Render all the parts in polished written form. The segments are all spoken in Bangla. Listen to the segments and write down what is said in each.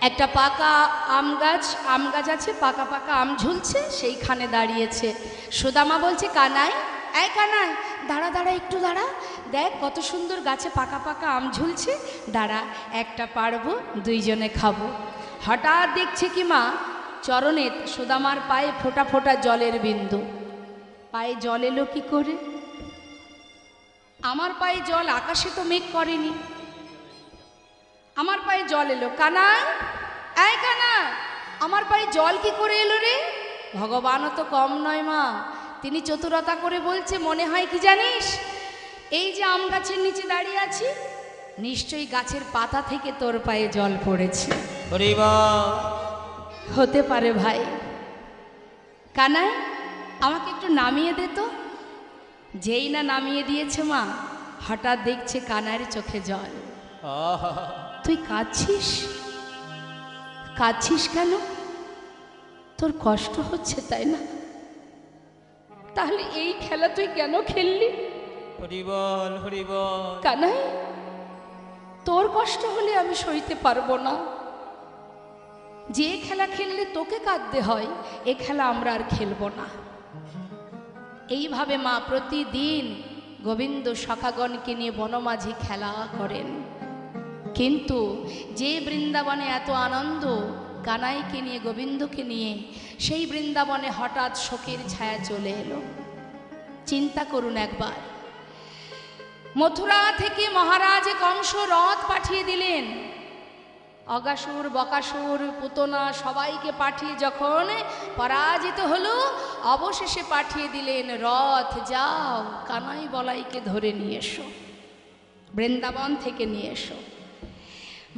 একটা পাকা আম গাছ আছে, পাকা পাকা আম ঝুলছে, সেইখানে দাঁড়িয়েছে। সুদামা বলছে, কানাই, এই কানাই, দাঁড়া দাঁড়া, একটু দাঁড়া, দেখ কত সুন্দর গাছে পাকা পাকা আম ঝুলছে, দাঁড়া, একটা পারবো, দুইজনে খাবো। হঠাৎ দেখছে কি মা, চরণে সুদামার পায়ে ফোঁটা ফোঁটা জলের বিন্দু। পায়ে জল এলো কি করে? আমার পায়ে জল, আকাশে তো মেঘ করেনি, আমার পায়ে জল এলো। কানাই, এই কানাই, আমার পায়ে জল কি করে এলো রে? ভগবানও তো কম নয় মা, তিনি চতুরতা করে বলছে, মনে হয় কি জানিস, এই যে আম গাছের নিচে দাঁড়িয়ে আছি, নিশ্চয়ই গাছের পাতা থেকে তোর পায়ে জল পড়েছে। হতে পারে ভাই। কানাই, আমাকে একটু নামিয়ে দে তো। যেই না নামিয়ে দিয়েছে মা, হঠাৎ দেখছে কানাইয়ের চোখে জল। তুই কাঁদছিস? কাঁদছিস কেন? তোর কষ্ট হচ্ছে তাই না? তাহলে এই খেলা তুই কেন খেললি? হরিবল হরিবল। কানাই, তোর কষ্ট হলে আমি সইতে পারবো না। যে খেলা খেললে তোকে কাঁদতে হয়, এ খেলা আমরা আর খেলবো না। এইভাবে মা প্রতিদিন গোবিন্দ সখাগণকে নিয়ে বনমাঝি খেলা করেন। কিন্তু যে বৃন্দাবনে এত আনন্দ কানাইকে নিয়ে, গোবিন্দকে নিয়ে, সেই বৃন্দাবনে হঠাৎ শোকের ছায়া চলে এলো। চিন্তা করুন একবার, মথুরা থেকে মহারাজ কংস রথ পাঠিয়ে দিলেন, অগাসুর বকাসুর পুতনা সবাইকে পাঠিয়ে যখন পরাজিত হলো, অবশেষে পাঠিয়ে দিলেন রথ, যাও কানাই বলাইকে ধরে নিয়ে এসো, বৃন্দাবন থেকে নিয়ে এসো।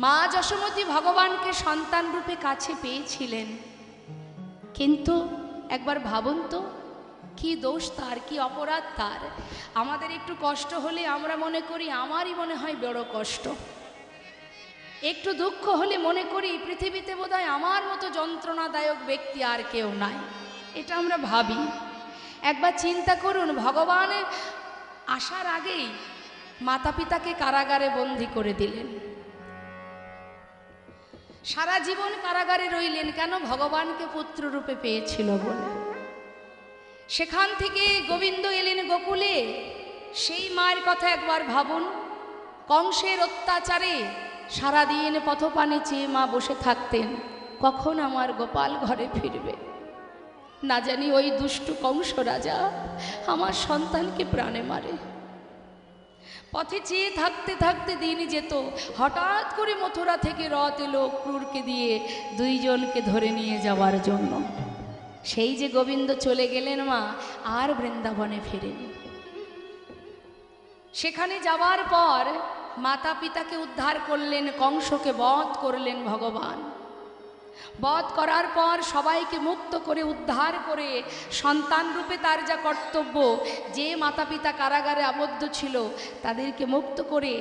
মা যশোমতী ভগবানকে সন্তান রূপে কাছে পেয়েছিলেন, কিন্তু একবার ভাবুন তো, কি দোষ তার, কি অপরাধ তার? আমাদের একটু কষ্ট হলে আমরা মনে করি আমারই মনে হয় বড় কষ্ট, একটু দুঃখ হলে মনে করি পৃথিবীতে বোধহয় আমার মতো যন্ত্রণাদায়ক ব্যক্তি আর কেউ নাই, এটা আমরা ভাবি। একবার চিন্তা করুন, ভগবানের আসার আগেই মাতা পিতাকে কারাগারে বন্দী করে দিলেন, সারা জীবন কারাগারে রইলেন, কেন? ভগবানকে পুত্র রূপে পেয়েছিল বলে। সেখান থেকে গোবিন্দ এলেন গোকুলে, সেই মায়ের কথা একবার ভাবুন। কংসের অত্যাচারে সারাদিন পথপানে চেয়ে মা বসে থাকতেন, কখন আমার গোপাল ঘরে ফিরবে। না জানি ওই দুষ্টু কংস রাজা আমার সন্তানকে প্রাণে মারে। পথে চেয়ে থাকতে থাকতে দিন যেত, হঠাৎ করে মথুরা থেকে রথ এলো ক্রূরকে দিয়ে দুইজনকে ধরে নিয়ে যাওয়ার জন্য। সেই যে গোবিন্দ চলে গেলেন মা, আর বৃন্দাবনে ফিরেনি। সেখানে যাওয়ার পর মাতা পিতাকে উদ্ধার করলেন, কংসকে বধ করলেন ভগবান। বধ করার পর সবাইকে মুক্ত করে উদ্ধার করে সন্তান রূপে তার যা কর্তব্য, যে মাতা পিতা কারাগারে আবদ্ধ ছিল তাদেরকে মুক্ত করে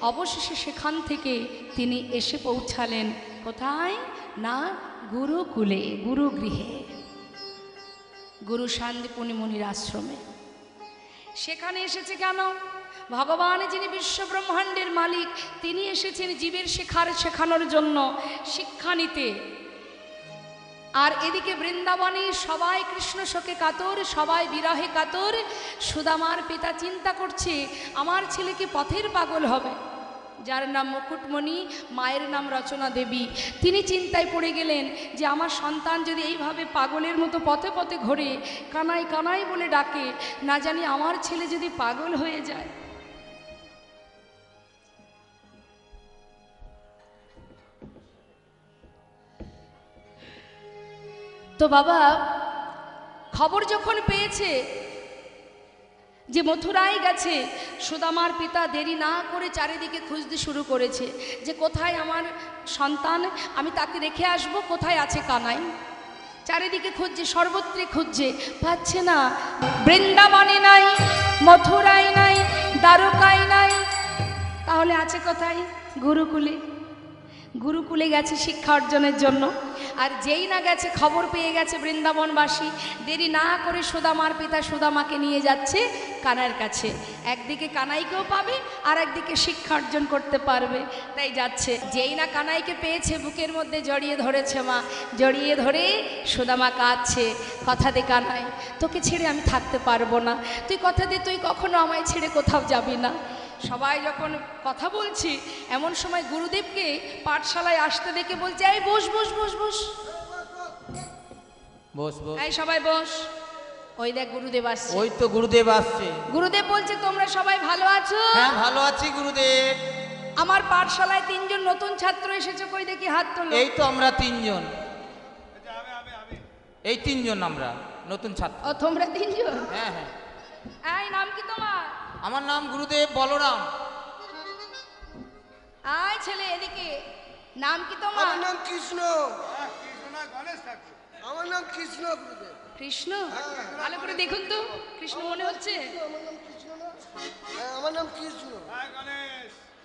অবশেষে সেখান থেকে তিনি এসে পৌঁছালেন কোথায় না, গুরুকুলে, গুরুগৃহে, গুরু শান্তিপুনি মুনির আশ্রমে। সেখানে এসেছে কেন? ভগবান যিনি বিশ্ব ব্রহ্মাণ্ডের মালিক, তিনি এসেছেন জীবের শেখানোর জন্য, শিক্ষা নিতে। আর এদিকে বৃন্দাবনে সবাই কৃষ্ণ শোকে কাতর, সবাই বিরহে কাতর। সুদামার পিতা চিন্তা করছে আমার ছেলে কি পথের পাগল হবে। যার নাম মুকুটমণি, মায়ের নাম রচনা দেবী, তিনি চিন্তায় পড়ে গেলেন যে আমার সন্তান যদি এইভাবে পাগলের মতো পথে পথে ঘোরে, কানাই কানাই বলে ডাকে, না জানি আমার ছেলে যদি পাগল হয়ে যায়। তো বাবা খবর যখন পেয়েছে যে মথুরায় গেছে, সুদামার পিতা দেরি না করে চারিদিকে খুঁজতে শুরু করেছে যে কোথায় আমার সন্তান, আমি তাকে রেখে আসব, কোথায় আছে কানাই। চারিদিকে খুঁজছে, সর্বত্রে খুঁজছে, পাচ্ছে না। বৃন্দাবনে নাই, মথুরায় নাই, দ্বারকায় নাই, তাহলে আছে কোথায়? গুরুকুলে। গুরুকুলে গেছে শিক্ষা অর্জনের জন্য। আর যেই না গেছে খবর পেয়ে গেছে বৃন্দাবনবাসী, দেরি না করে সুদামার পিতা সুদামাকে নিয়ে যাচ্ছে কানাইয়ের কাছে। একদিকে কানাইকেও পাবে আর একদিকে শিক্ষা অর্জন করতে পারবে, তাই যাচ্ছে। যেই না কানাইকে পেয়েছে বুকের মধ্যে জড়িয়ে ধরেছে মা, জড়িয়ে ধরে সুদামা কাঁদছে, কথা দে কানাই, তোকে ছেড়ে আমি থাকতে পারবো না, তুই কথা দে তুই কখনো আমায় ছেড়ে কোথাও যাবি না। সবাই যখন কথা বলছি এমন সময় গুরুদেবকে পাঠশালায় আসতে দেখে বলছে, এই বস বস বস বস বস বস। এই সবাই বস। ওই দেখ গুরুদেব আসছে। ওই তো গুরুদেব আসছে। গুরুদেব বলছে, তোমরা সবাই ভালো আছো? হ্যাঁ ভালো আছি গুরুদেব। আমার পাঠশালায় 3 জন নতুন ছাত্র এসেছে, কই দেখি হাত তোলো। এই তো আমরা 3 জন, এই 3 জন আমরা নতুন ছাত্র। ও তোমরা 3 জন? হ্যাঁ হ্যাঁ। এই নাম কি তোমার? আমার নাম গুরুদেব বলরাম। আয় ছেলে এদিকে, নাম কি তোমার? আমার নাম কৃষ্ণ। আমার নাম কৃষ্ণ গুরুদেব। কৃষ্ণ? ভালো করে দেখুন তো, কৃষ্ণ মনে হচ্ছে? আমার নাম কৃষ্ণ না? হ্যাঁ, আমার নাম কৃষ্ণ।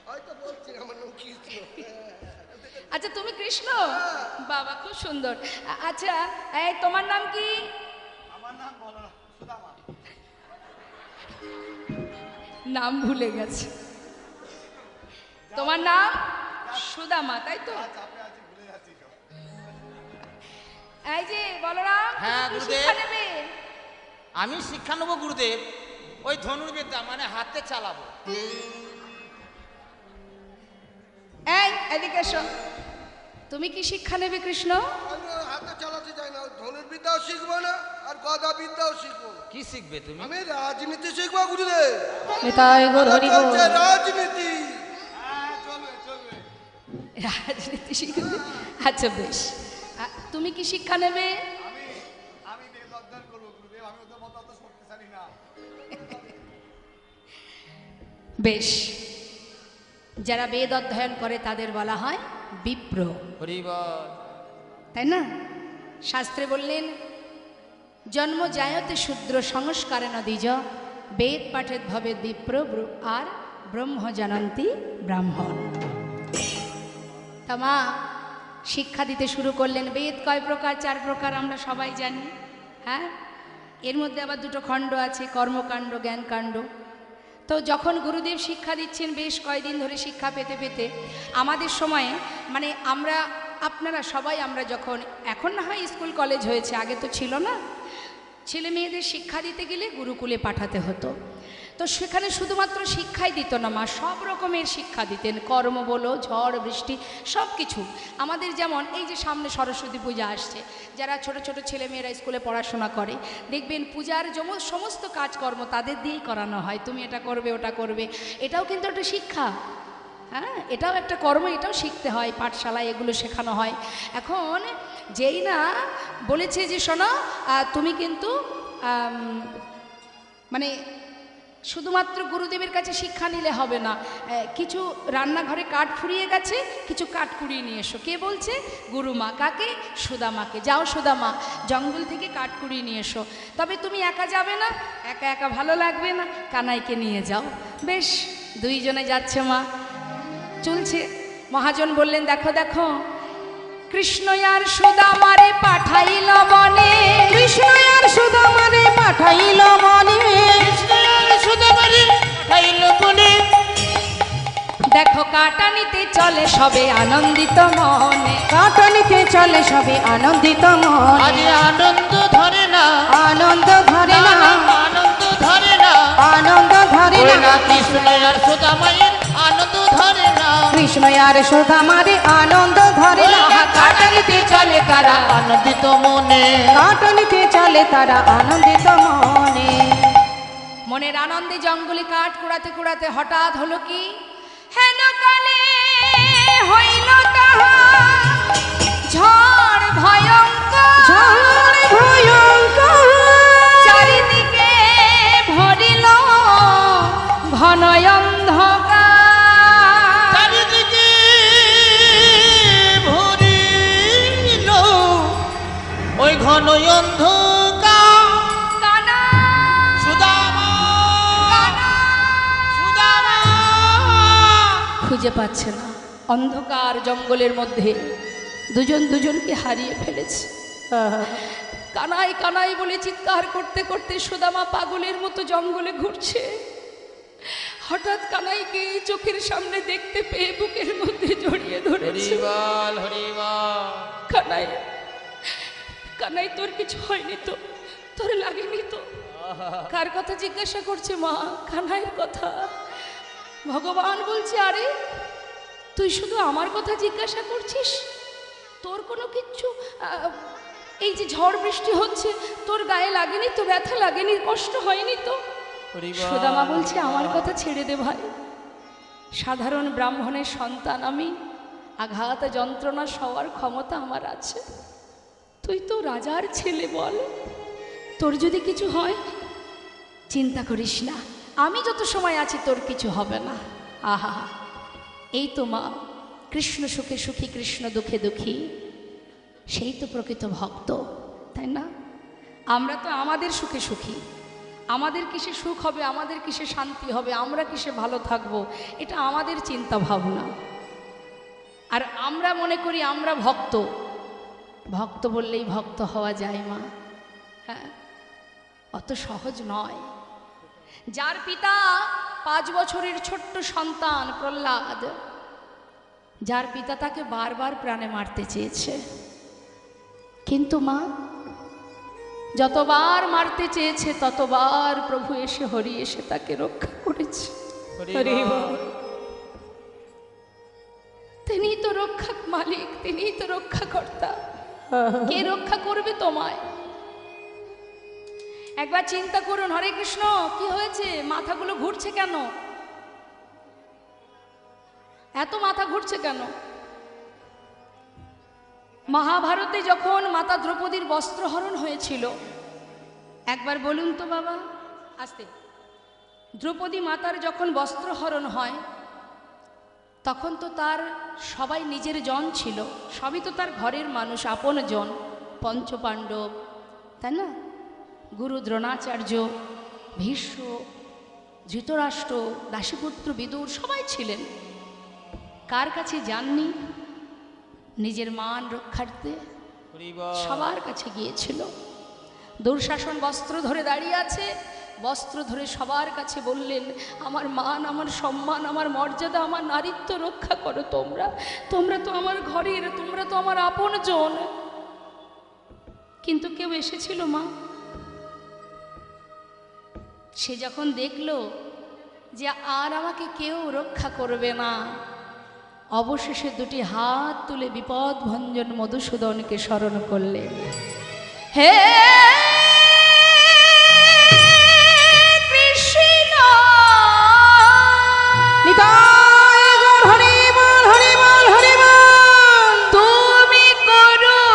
হয়তো বলছি আমার নাম কৃষ্ণ। আচ্ছা তুমি কৃষ্ণ? বাবা খুব সুন্দর। আচ্ছা এই তোমার নাম কি? আমার নাম বলরাম সুদামা। নাম ভুলে গেছে। তোমার নাম সুদামা, তাই তো? এই যে বলরাম, হ্যাঁ, তুমি কি গুরুদেব। শিক্ষা নেবে? আমি শিক্ষা নেবো গুরুদেব, ওই ধনুর্বিদ্যা মানে হাতে চালাবো। এই এদিকে এসো। তুমি কি শিক্ষা নেবে কৃষ্ণ? আমি হাতে চালাতে চাই না, ধনুর্বিদ্যাও শিখবো না আর গদা বিদ্যাও শিখবো না। কি শিখবে তুমি? আমি রাজনীতি শিখবো গুরুদেব। নিতাই গৌর হরি বল। চলছে রাজনীতি। রাজনীতি শিখবে? আচ্ছা বেশ। তুমি কি শিক্ষা নেবে? আমি বেদ অধ্যয়ন করবো গুরুদেব, আমি ওদের মতো অত শক্তিশালী না। বেশ, যারা বেদ অধ্যয়ন করে তাদের বলা হয় বিপ্র, হরি বল। তাই না? শাস্ত্রে বললেন, জন্ম জায়তে শূদ্র সংস্কারে নদীজ, বেদ পাঠেত ভবে বিপ্র আর ব্রহ্ম জানন্তি ব্রাহ্মণ। তা মা শিক্ষা দিতে শুরু করলেন। বেদ কয় প্রকার? 4 প্রকার আমরা সবাই জানি। হ্যাঁ, এর মধ্যে আবার 2টো খণ্ড আছে, কর্মকাণ্ড জ্ঞানকাণ্ড। তো যখন গুরুদেব শিক্ষা দিচ্ছেন বেশ কয়েকদিন ধরে শিক্ষা পেতে পেতে আমাদের সময়ে মানে আপনারা সবাই আমরা যখন, এখন না হয় স্কুল কলেজ হয়েছে, আগে তো ছিল না, ছেলে মেয়েদের শিক্ষা দিতে গেলে গুরুকুলে পাঠাতে হতো। তো সেখানে শুধুমাত্র শিক্ষাই দিত না মা, সব রকমের শিক্ষা দিতেন। কর্ম বলো, ঝড় বৃষ্টি সব কিছু। আমাদের যেমন এই যে সামনে সরস্বতী পূজা আসছে, যারা ছোট ছোট ছেলেমেয়েরা স্কুলে পড়াশোনা করে দেখবেন পূজার সমস্ত কাজকর্ম তাদের দিয়েই করানো হয়। তুমি এটা করবে, ওটা করবে, এটাও কিন্তু একটা শিক্ষা। হ্যাঁ, এটাও একটা কর্ম, এটাও শিখতে হয়, পাঠশালায় এগুলো শেখানো হয়। এখন যেই না বলেছে যে শোনো, তুমি কিন্তু মানে শুধুমাত্র গুরুদেবের কাছে শিক্ষা নিলে হবে না, কিছু রান্নাঘরে কাঠ ফুরিয়ে গেছে, কিছু কাঠ কুড়িয়ে নিয়ে এসো। কে বলছে? গুরুমা। কাকে? সুদামাকে। যাও সুদামা, জঙ্গল থেকে কাঠ কুড়িয়ে নিয়ে এসো। তবে তুমি একা যাবে না, একা একা ভালো লাগবে না, কানাইকে নিয়ে যাও। বেশ, 2 জনে যাচ্ছে মা। চলছে, মহাজন বললেন, দেখো দেখো, কৃষ্ণ আর সুদামারে পাঠাইল বনে, কৃষ্ণ আর সুদামারে পাঠাইল বনে, দেখো কাটানিতে চলে সবে আনন্দিত মনে, কাটানিতে চলে সবে আনন্দিত মনে। আজ আনন্দ ধরে না, আনন্দ ধরে না, আনন্দ ধরে না, আনন্দ ধরে না, কৃষ্ণ আর সুদামায়ের আনন্দ ধরে না, কৃষ্ণ আর সুদামারে আনন্দ ধরে না। কাটানিতে চলে তারা আনন্দিত মনে, কাটানিতে চলে তারা আনন্দিত মনে। মনের আনন্দে জঙ্গলে কাঠ কুড়াতে কুড়াতে হঠাৎ হলো কি, হেন কালে হইল তাহার ঝড় ভয়ঙ্কর, ঝড় ভয়ঙ্কর, চারিদিকে ভরিল ঘন অন্ধকার, চারিদিকে ভরিল ওই ঘন অন্ধকার। কানা সুদামা, সুদামা খুঁজে পাচ্ছে না, অন্ধকার জঙ্গলের মধ্যে দুজন দুজনকে হারিয়ে ফেলেছে। কানাই কানাই বলে চিৎকার করতে করতে সুদামা পাগলের মতো জঙ্গলে ঘুরছে। হঠাৎ কানাইকে চোখের সামনে দেখতে পেয়ে বুকের মধ্যে জড়িয়ে ধরেছে। হরিবল হরিবল। কানাই, কানাই তোর কিছু হয়নি তো? তোর লাগেনি তো? কার কথা জিজ্ঞাসা করছে মা? কানাইয়ের কথা। ভগবান বলছে, আরে তুই শুধু আমার কথা জিজ্ঞাসা করছিস? তোর কোনো কিচ্ছু, এই যে ঝড় বৃষ্টি হচ্ছে তোর গায়ে লাগেনি তো? ব্যথা লাগেনি? কষ্ট হয়নি তো? সুদামা বলছে, আমার কথা ছেড়ে দে ভাই, সাধারণ ব্রাহ্মণের সন্তান আমি, আঘাত যন্ত্রণা সওয়ার ক্ষমতা আমার আছে। তুই তো রাজার ছেলে, বল তোর যদি কিছু হয় চিন্তা করিস না, আমি যত সময় আছি তোর কিছু হবে না। আহা, এই তো মা, কৃষ্ণ সুখে সুখী কৃষ্ণ দুঃখে দুঃখী, সেই তো প্রকৃত ভক্ত, তাই না? আমরা তো আমাদের সুখে সুখী, আমাদের কিসে সুখ হবে, আমাদের কিসে শান্তি হবে, আমরা কিসে ভালো থাকবো, এটা আমাদের চিন্তা ভাবনা। আর আমরা মনে করি আমরা ভক্ত, ভক্ত বললেই ভক্ত হওয়া যায় মা? হ্যাঁ, অত সহজ নয়। যার পিতা 5 বছরের ছোট্ট সন্তান প্রহ্লাদ, যার পিতা তাকে বারবার প্রাণে মারতে চেয়েছে, কিন্তু মা যতবার মারতে চেয়েছে ততবার প্রভু এসে হরি এসে তাকে রক্ষা করেছে। তিনি তো রক্ষক মালিক, তিনি তো রক্ষাকর্তা, কে রক্ষা করবে তোমায়? একবার চিন্তা করুন। হরে কৃষ্ণ, কি হয়েছে? মাথাগুলো ঘুরছে কেন? এত মাথা ঘুরছে কেন? মহাভারতে যখন মাতা দ্রৌপদীর বস্ত্রহরণ হয়েছিল, একবার বলুন তো বাবা, আস্তে। দ্রৌপদী মাতার যখন বস্ত্রহরণ হয় তখন তো তার সবাই নিজের জন ছিল, সবই তো তার ঘরের মানুষ, আপন জন, পঞ্চপাণ্ডব, তাই না? গুরু দ্রোণাচার্য, ভীষ্ম, ধৃতরাষ্ট্র, দাসীপুত্র বিদুর, সবাই ছিলেন। কার কাছে যাননি? নিজের মান রক্ষার্থে সবার কাছে গিয়েছিল। দুঃশাসন বস্ত্র ধরে দাঁড়িয়ে আছে, বস্ত্র ধরে সবার কাছে বললেন, আমার মান, আমার সম্মান, আমার মর্যাদা, আমার নারীত্ব রক্ষা করো তোমরা, তোমরা তো আমার ঘরের, তোমরা তো আমার আপন জন। কিন্তু কেউ এসেছিল মা? সে যখন দেখল যে আর আমাকে কেউ রক্ষা করবে না, অবশেষে দুটি হাত তুলে বিপদ ভঞ্জন মধুসূদনকে স্মরণ করলেন। হে কৃষ্ণ, তুমি করুণা,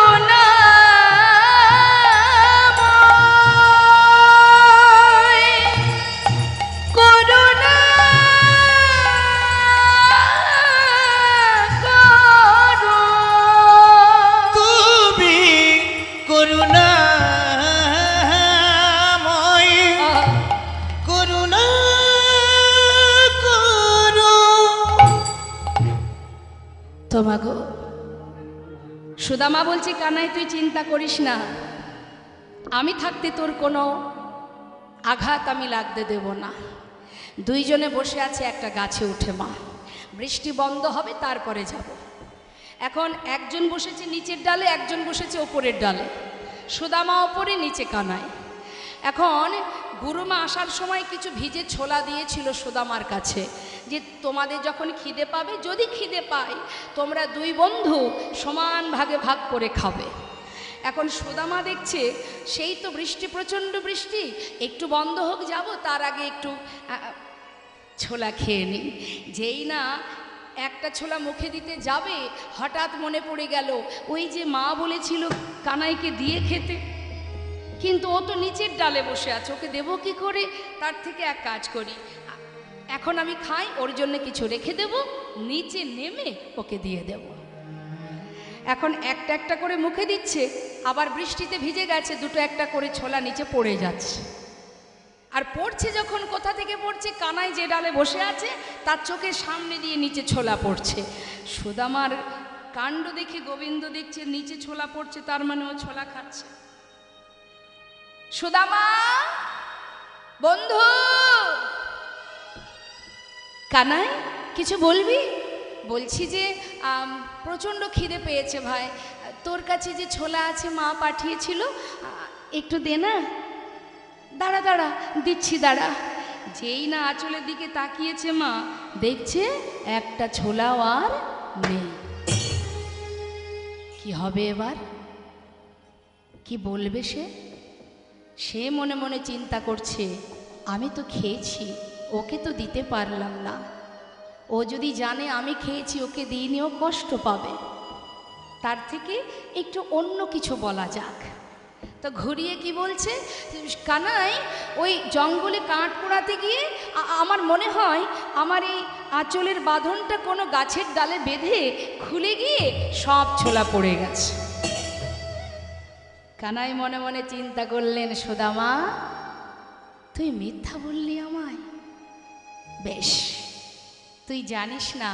করুণা করো, তুমি করুণাময়, করুণা করো। তোমাগো সুদামা বলছে, কানাই তুই চিন্তা করিস না, আমি থাকতে তোর কোনো আঘাত আমি লাগতে দেব না। দুইজনে বসে আছে একটা গাছে উঠে মা, বৃষ্টি বন্ধ হবে তারপরে যাব। এখন একজন বসেছে নিচের ডালে, একজন বসেছে ওপরের ডালে, সুদামা ওপরে, নিচে কানাই। এখন গুরুমা আসার সময় কিছু ভিজে ছোলা দিয়েছিল সুদামার কাছে, যে তোমাদের যখন খিদে পাবে, যদি খিদে পাই, তোমরা দুই বন্ধু সমান ভাগে ভাগ করে খাবে। এখন সুদামা দেখছে সেই তো বৃষ্টি, প্রচণ্ড বৃষ্টি, একটু বন্ধ হোক যাব, তার আগে একটু ছোলা খেয়ে নিই। যেই না একটা ছোলা মুখে দিতে যাবে, হঠাৎ মনে পড়ে গেল ওই যে মা বলেছিল কানাইকে দিয়ে খেতে, কিন্তু ও তো নিচের ডালে বসে আছে, ওকে দেবো কি করে? তার থেকে এক কাজ করি, এখন আমি খাই, ওর জন্য কিছু রেখে দেব, নিচে নেমে ওকে দিয়ে দেব। এখন একটা একটা করে মুখে দিচ্ছে, আবার বৃষ্টিতে ভিজে গেছে, দুটো একটা করে ছোলা নিচে পড়ে যাচ্ছে। আর পড়ছে যখন, কোথা থেকে পড়ছে? কানাই যে ডালে বসে আছে তার চোখের সামনে দিয়ে নিচে ছোলা পড়ছে। সুদামার কাণ্ড দেখে গোবিন্দ দেখছে নিচে ছোলা পড়ছে, তার মানে ও ছোলা খাচ্ছে। সুদামা বন্ধু, কানাই কিছু বলবি? বলছি যে প্রচণ্ড খিদে পেয়েছে ভাই, তোর কাছে যে ছোলা আছে মা পাঠিয়েছিল, একটু দে না। দাঁড়া দাঁড়া, দিচ্ছি দাঁড়া। যেই না আঁচলের দিকে তাকিয়েছে মা, দেখছে একটা ছোলাও আর নেই। কি হবে এবার? কি বলবে সে? সে মনে মনে চিন্তা করছে, আমি তো খেয়েছি, ওকে তো দিতে পারলাম না। ও যদি জানে আমি খেয়েছি, ওকে দিইনি, ও কষ্ট পাবে। তার থেকে একটু অন্য কিছু বলা যাক। তো ঘুরিয়ে কি বলছে, কানাই ওই জঙ্গলে কাঠ পোড়াতে গিয়ে আমার মনে হয় আমার এই আঁচলের বাঁধনটা কোনো গাছের ডালে বেঁধে খুলে গিয়ে সব ছোলা পড়ে গেছে। কানাই মনে মনে চিন্তা করলেন, সুদামা তুই মিথ্যা বললি আমায়। বেশ, তুই জানিস না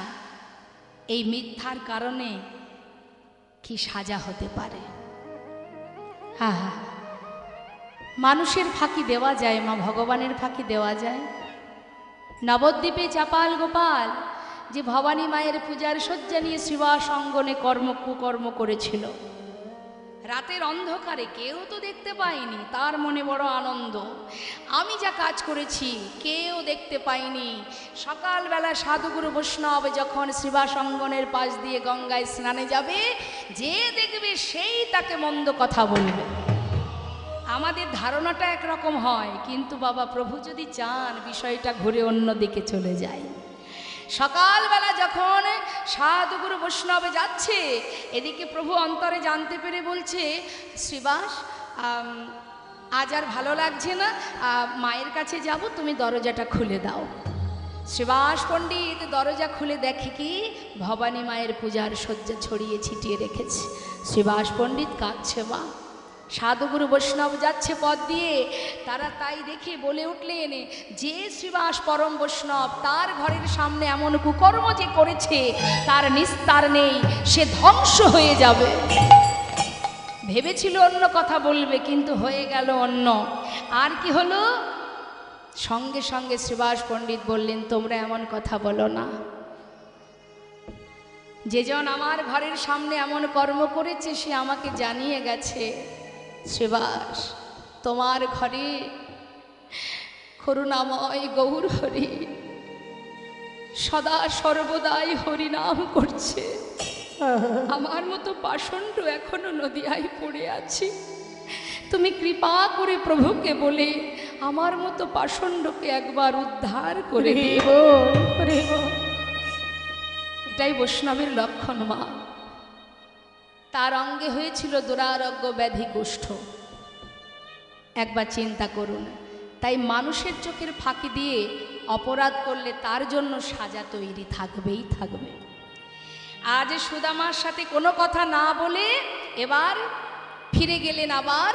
এই মিথ্যার কারণে কি সাজা হতে পারে। হ্যাঁ হ্যাঁ, মানুষের ফাঁকি দেওয়া যায় মা, ভগবানের ফাঁকি দেওয়া যায়? নবদ্বীপে চাপাল গোপাল যে ভবানী মায়ের পূজার শয্যা নিয়ে শ্রীবাস অঙ্গনে কুকর্ম করেছিল, রাতের অন্ধকারে কেউ তো দেখতে পায়নি, তার মনে বড় আনন্দ। আমি যা কাজ করেছি কেউ দেখতে পায়নি। সকালবেলা সাধুগুরু বৈষ্ণব যখন শ্রীবাস অঙ্গনের পাশ দিয়ে গঙ্গায় স্নানে যাবে, যে দেখবে সেই তাকে মন্দ কথা বলবে। আমাদের ধারণাটা একরকম হয়, কিন্তু বাবা প্রভু যদি চান বিষয়টা ঘুরে অন্য দিকে চলে যায়। সকালবেলা যখন সাধুগুরু বৈষ্ণবে যাচ্ছে, এদিকে প্রভু অন্তরে জানতে পেরে বলছে, শ্রীবাস আজ আর ভালো লাগছে না, মায়ের কাছে যাব, তুমি দরজাটা খুলে দাও। শ্রীবাস পণ্ডিত দরজা খুলে দেখে কি ভবানী মায়ের পূজার শয্যা ছড়িয়ে ছিটিয়ে রেখেছে। শ্রীবাস পণ্ডিত কাঁদছে মা। সাধুগুরু বৈষ্ণব যাচ্ছে পথ দিয়ে, তারা তাই দেখে বলে উঠলেন, যে শ্রীবাস পরম বৈষ্ণব তার ঘরের সামনে এমন কুকর্ম যে করেছে তার নিস্তার নেই, সে ধ্বংস হয়ে যাবে। ভেবেছিল অন্য কথা বলবে, কিন্তু হয়ে গেল অন্য। আর কি হলো? সঙ্গে সঙ্গে শ্রীবাস পণ্ডিত বললেন, তোমরা এমন কথা বলো না। যেজন আমার ঘরের সামনে এমন কর্ম করেছে সে আমাকে জানিয়ে গেছে। শ্রীবাস, তোমার ঘরে করুণাময় গৌর হরি সদা সর্বদাই হরিনাম করছে। আমার মতো পাষণ্ড এখনো নদিয়ায় পড়ে আছি। তুমি কৃপা করে প্রভুকে বলে আমার মতো পাষণ্ডকে একবার উদ্ধার করে দিও। এটাই বৈষ্ণবের লক্ষণ মা। তার অঙ্গে হয়েছিল দুরারোগ্য ব্যাধি কুষ্ঠ। একবার চিন্তা করুন। তাই মানুষের চোখের ফাঁকি দিয়ে অপরাধ করলে তার জন্য সাজা তৈরি থাকবেই থাকবে। আজ সুদামার সাথে কোনো কথা না বলে এবার ফিরে গেলেন আবার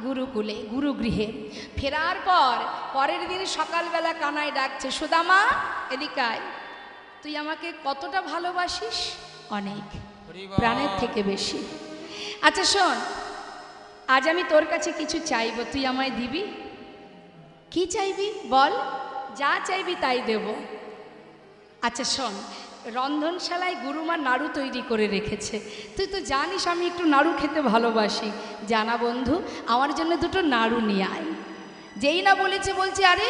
গুরুকুলে, গুরুগৃহে। ফেরার পর পরের দিন সকালবেলা কানাই ডাকছে, সুদামা এদিকে আয়, তুই আমাকে কতটা ভালোবাসিস? অনেক, প্রাণের থেকে বেশি। আচ্ছা শোন, আজ আমি তোর কাছে কিছু চাইবো, তুই আমায় দিবি? কি চাইবি বল, যা চাইবি তাই দেব। আচ্ছা শোন, রন্ধনশালায় গুরুমা নাড়ু তৈরি করে রেখেছে, তুই তো জানিস আমি একটু নাড়ু খেতে ভালোবাসি। জানা বন্ধু, আমার জন্য দুটো নাড়ু নিয়ে আয়। যেই না বলেছে বলছে, আরে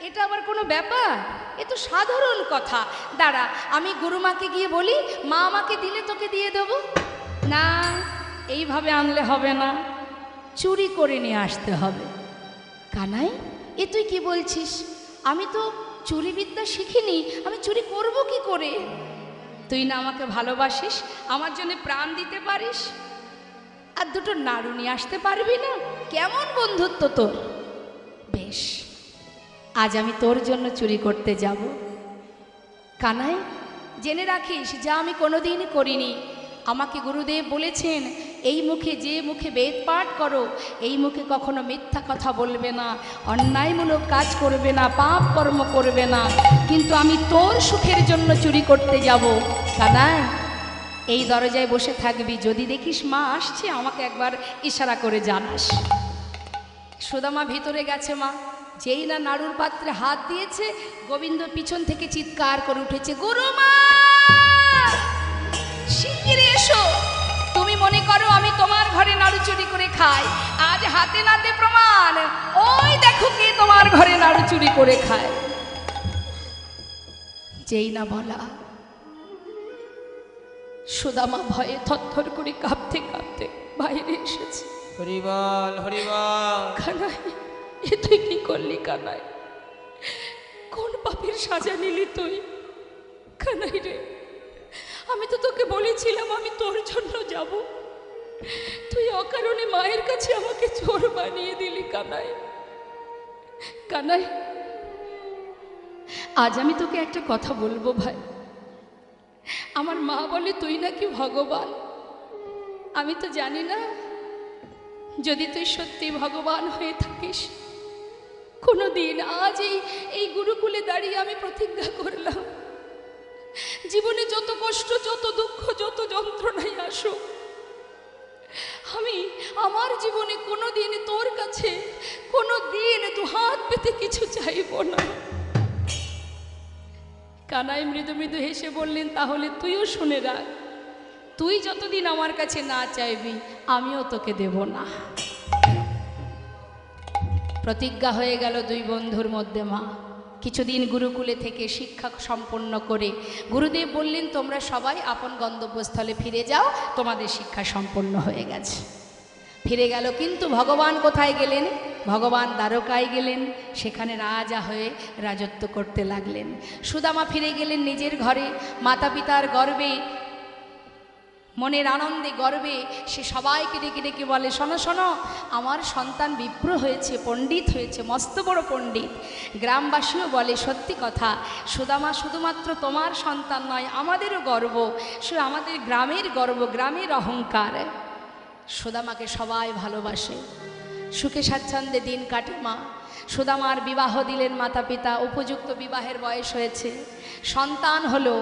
এটা আবার কোনো ব্যাপার, এ তো সাধারণ কথা। দাঁড়া, আমি গুরুমাকে গিয়ে বলি, মা আমাকে দিলে তোকে দিয়ে দেবো। না, এইভাবে আনলে হবে না, চুরি করে নিয়ে আসতে হবে। কানাই, এ তুই কি বলছিস? আমি তো চুরি বিদ্যা শিখিনি, আমি চুরি করব কি করে? তুই না আমাকে ভালোবাসিস, আমার জন্য প্রাণ দিতে পারিস, আর দুটো নাড়ু নিয়ে আসতে পারবি না? কেমন বন্ধুত্ব তোর! বেশ, আজ আমি তোর জন্য চুরি করতে যাব। কানাই, জেনে রাখিস যা আমি কোনোদিনই করিনি। আমাকে গুরুদেব বলেছেন, এই মুখে যে মুখে বেদ পাঠ করো, এই মুখে কখনো মিথ্যা কথা বলবে না, অন্যায়মূলক কাজ করবে না, পাপ কর্ম করবে না। কিন্তু আমি তোর সুখের জন্য চুরি করতে যাব। কানাই, এই দরজায় বসে থাকবি, যদি দেখিস মা আসছে আমাকে একবার ইশারা করে জানাস। সুদামা ভিতরে গেছে। মা যেই না নাড়ুর পাত্রে হাত দিয়েছে, গোবিন্দ পিছন থেকে চিৎকার করে উঠেছে, গুরুমা শিগগিরই এসো। তুমি মনে করো আমি তোমার ঘরে নাড়ু চুরি করে খাই, আজ হাতে নাতে প্রমাণ, ওই দেখো কে তোমার ঘরে নাড়ু চুরি করে খায়। যেই না বলা, সুদামা ভয়ে থরথর করে কাঁপতে কাঁপতে বাইরে এসেছে। হরিবল হরিবল। কানাই, এ তুই কি করলি কানাই? কোন পাপের সাজা নিলি তুই? কানাই রে, আমি তো তোকে বলেছিলাম আমি তোর জন্য যাব, তুই অকারণে মায়ের কাছে আমাকে চোর বানিয়ে দিলি কানাই। কানাই, আজ আমি তোকে একটা কথা বলবো ভাই। আমার মা বলে তুই নাকি ভগবান। আমি তো জানি না, যদি তুই সত্যি ভগবান হয়ে থাকিস, কোনো দিন আজ এই গুরুকুলে দাঁড়িয়ে আমি প্রতিজ্ঞা করলাম, জীবনে যত কষ্ট, যত দুঃখ, যত যন্ত্রণাই আসুক, আমি আমার জীবনে কোনো দিন তোর কাছে কোনো দিন দু হাত পেতে কিছু চাইব না। কানাই মৃদু মৃদু হেসে বললেন, তাহলে তুইও শুনে রাখ, তুই যতদিন আমার কাছে না চাইবি আমিও তোকে দেব না। প্রতিজ্ঞা হয়ে গেল দুই বন্ধুর মধ্যে। মা কিছুদিন গুরুকুলে থেকে শিক্ষা সম্পন্ন করে গুরুদেব বললেন, তোমরা সবাই আপন গন্তব্যস্থলে ফিরে যাও, তোমাদের শিক্ষা সম্পন্ন হয়ে গেছে। ফিরে গেল, কিন্তু ভগবান কোথায় গেলেন? ভগবান দ্বারকায় গেলেন, সেখানে রাজা হয়ে রাজত্ব করতে লাগলেন। সুদামা ফিরে গেলেন নিজের ঘরে, মাতা পিতার গর্বে, মনের আনন্দে গর্বে সে সবাইকে ডেকে ডেকে বলে, শোনো শোনো, আমার সন্তান বিপ্র হয়েছে, পণ্ডিত হয়েছে, মস্ত বড় পণ্ডিত। গ্রামবাসীও বলে, সত্যি কথা, সুদামা শুধুমাত্র তোমার সন্তান নয়, আমাদেরও গর্ব, শুধু আমাদের গ্রামের গর্ব, গ্রামের অহংকার। সুদামাকে সবাই ভালোবাসে, সুখে স্বাচ্ছন্দ্যে দিন কাটে। মা সুদামার বিবাহ দিলেন মাতা পিতা, উপযুক্ত বিবাহের বয়স হয়েছে, সন্তান হলো।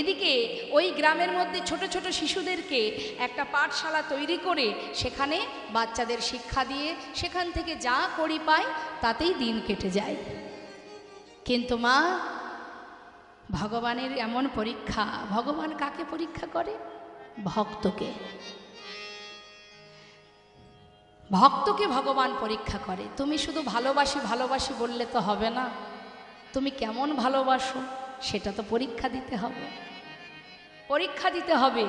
এদিকে ওই গ্রামের মধ্যে ছোট ছোট শিশুদেরকে একটা পাঠশালা তৈরি করে সেখানে বাচ্চাদের শিক্ষা দিয়ে সেখান থেকে যা করি পায় তাতেই দিন কেটে যায়। কিন্তু মা, ভগবানের এমন পরীক্ষা, ভগবান কাকে পরীক্ষা করে? ভক্তকে। ভক্তকে ভগবান পরীক্ষা করে। তুমি শুধু ভালোবাসি ভালোবাসি বললে তো হবে না, তুমি কেমন ভালোবাসো সেটা তো পরীক্ষা দিতে হবে, পরীক্ষা দিতে হবে।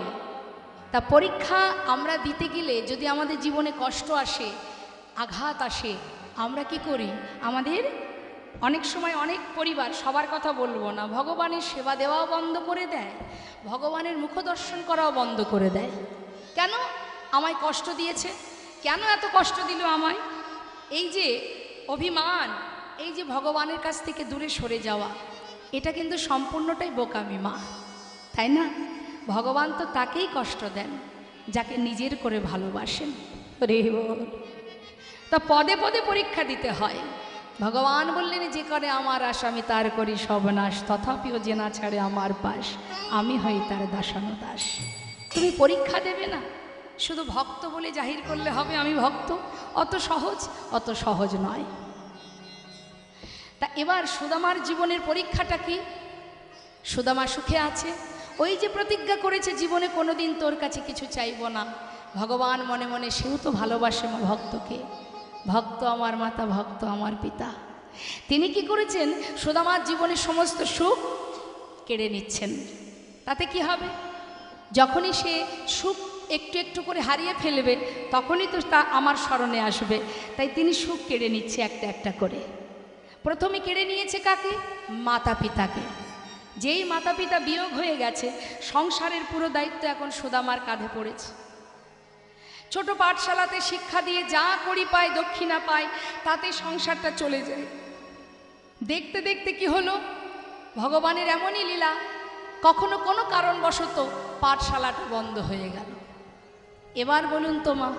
তা পরীক্ষা আমরা দিতে গেলে যদি আমাদের জীবনে কষ্ট আসে, আঘাত আসে, আমরা কি করি? আমাদের অনেক সময় অনেক পরিবার, সবার কথা বলবো না, ভগবানের সেবা দেওয়াও বন্ধ করে দেয়, ভগবানের মুখদর্শন করাও বন্ধ করে দেয়। কেন? আমায় কষ্ট দিয়েছে, কেন এত কষ্ট দিল আমায়? এই যে অভিমান, এই যে ভগবানের কাছ থেকে দূরে সরে যাওয়া, এটা কিন্তু সম্পূর্ণটাই বোকামি মা, তাই না? ভগবান তো তাকেই কষ্ট দেন যাকে নিজের করে ভালোবাসেন। রে বল, তা পদে পদে পরীক্ষা দিতে হয়। ভগবান বললেন, যে করে আমার আশ আমি তার করি সর্বনাশ, তথাপিও যে না ছাড়ে আমার পাশ, আমি হই তার দাসানুদাস। তুমি পরীক্ষা দেবে না, শুধু ভক্ত বলে জাহির করলে হবে আমি ভক্ত, অত সহজ নয়। তা এবার সুদামার জীবনের পরীক্ষাটা কি? সুদামা সুখে আছে, ওই যে প্রতিজ্ঞা করেছে জীবনে কোনোদিন তোর কাছে কিছু চাইব না। ভগবান মনে মনে, সেও তো ভালোবাসে ভক্তকে, ভক্ত আমার মাতা, ভক্ত আমার পিতা। তিনি কি করেছেন? সুদামার জীবনের সমস্ত সুখ কেড়ে নিচ্ছেন। তাতে কি হবে? যখনই সে সুখ একটু একটু করে হারিয়ে ফেলবে, তখনই তো তা আমার স্মরণে আসবে। তাই তিনি সুখ কেড়ে নিচ্ছে একটা একটা করে। প্রথমে কেড়ে নিয়েছে কাকে? মাতা পিতাকে। যেই মাতা পিতা বিয়োগ হয়ে গেছে, সংসারের পুরো দায়িত্ব এখন সুদামার কাঁধে পড়েছে। ছোট পাঠশালাতে শিক্ষা দিয়ে যা করি পায়, দক্ষিণা পায়, তাতে সংসারটা চলে যায়। দেখতে দেখতে কি হলো? ভগবানের এমনই লীলা, কখনো কোনো কারণবশত পাঠশালাটা বন্ধ হয়ে গেল। এবার বলুন তো মা,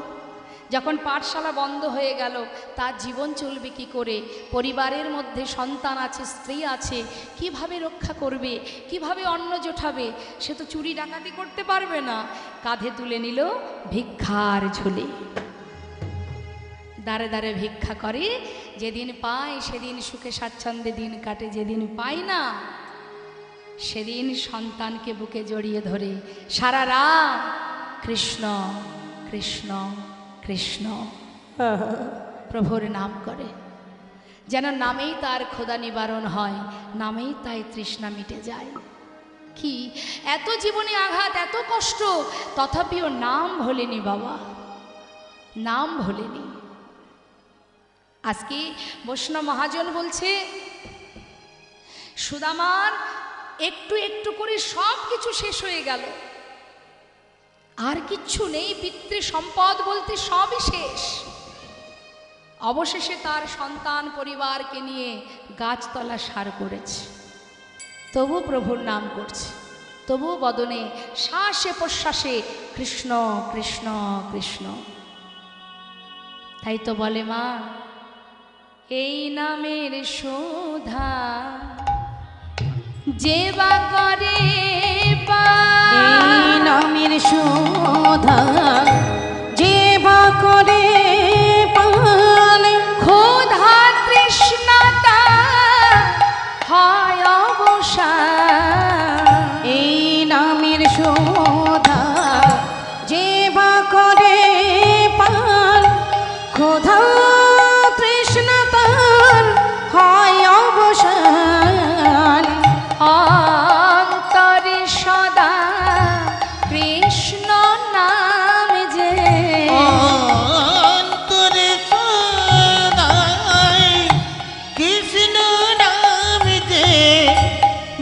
যখন পাঠশালা বন্ধ হয়ে গেল, তার জীবন চলবে কি করে? পরিবারের মধ্যে সন্তান আছে, স্ত্রী আছে, কিভাবে রক্ষা করবে, কিভাবে অন্ন জোটাবে? সে তো চুরি ডাকাতি করতে পারবে না। কাঁধে তুলে নিল ভিক্ষার ঝুলি, দাঁড়ে দাঁড়ে ভিক্ষা করে। যেদিন পায় সেদিন সুখে স্বাচ্ছন্দ্যে দিন কাটে, যেদিন পায় না সেদিন সন্তানকে বুকে জড়িয়ে ধরে সারা রাত কৃষ্ণ কৃষ্ণ কৃষ্ণ প্রভুর নাম করে, যেন নামেই তার ক্ষুধা নিবারণ হয়, নামেই তাই তৃষ্ণা মিটে যায়। কি এত জীবনে আঘাত, এত কষ্ট, তথাপিও নাম ভোলেনি বাবা, নাম ভোলেনি। আজকে বৈষ্ণব মহাজন বলছে, সুদামার একটু একটু করে সব কিছু শেষ হয়ে গেল, আর কিচ্ছু নেই, পিতৃ সম্পদ বলতে সবই শেষ। অবশেষে তার সন্তান পরিবারকে নিয়ে গাছতলা সার করেছে, তবু প্রভুর নাম করছে, তবু বদনে শ্বাসে প্রশ্বাসে কৃষ্ণ কৃষ্ণ কৃষ্ণ। তাই তো বলে মা, এই নামের শোধা যে বা করে এই নামের শোধা যে বা করে পালে, ক্ষুধা তৃষ্ণাতা হয় অবসান। এই নামের শোধা যে বা করে পাল, ক্ষুধা তৃষ্ণা তার হয় অবসান। অন্তরে সদা কৃষ্ণ নাম যে, অন্তরে সদাই কৃষ্ণ নাম যে,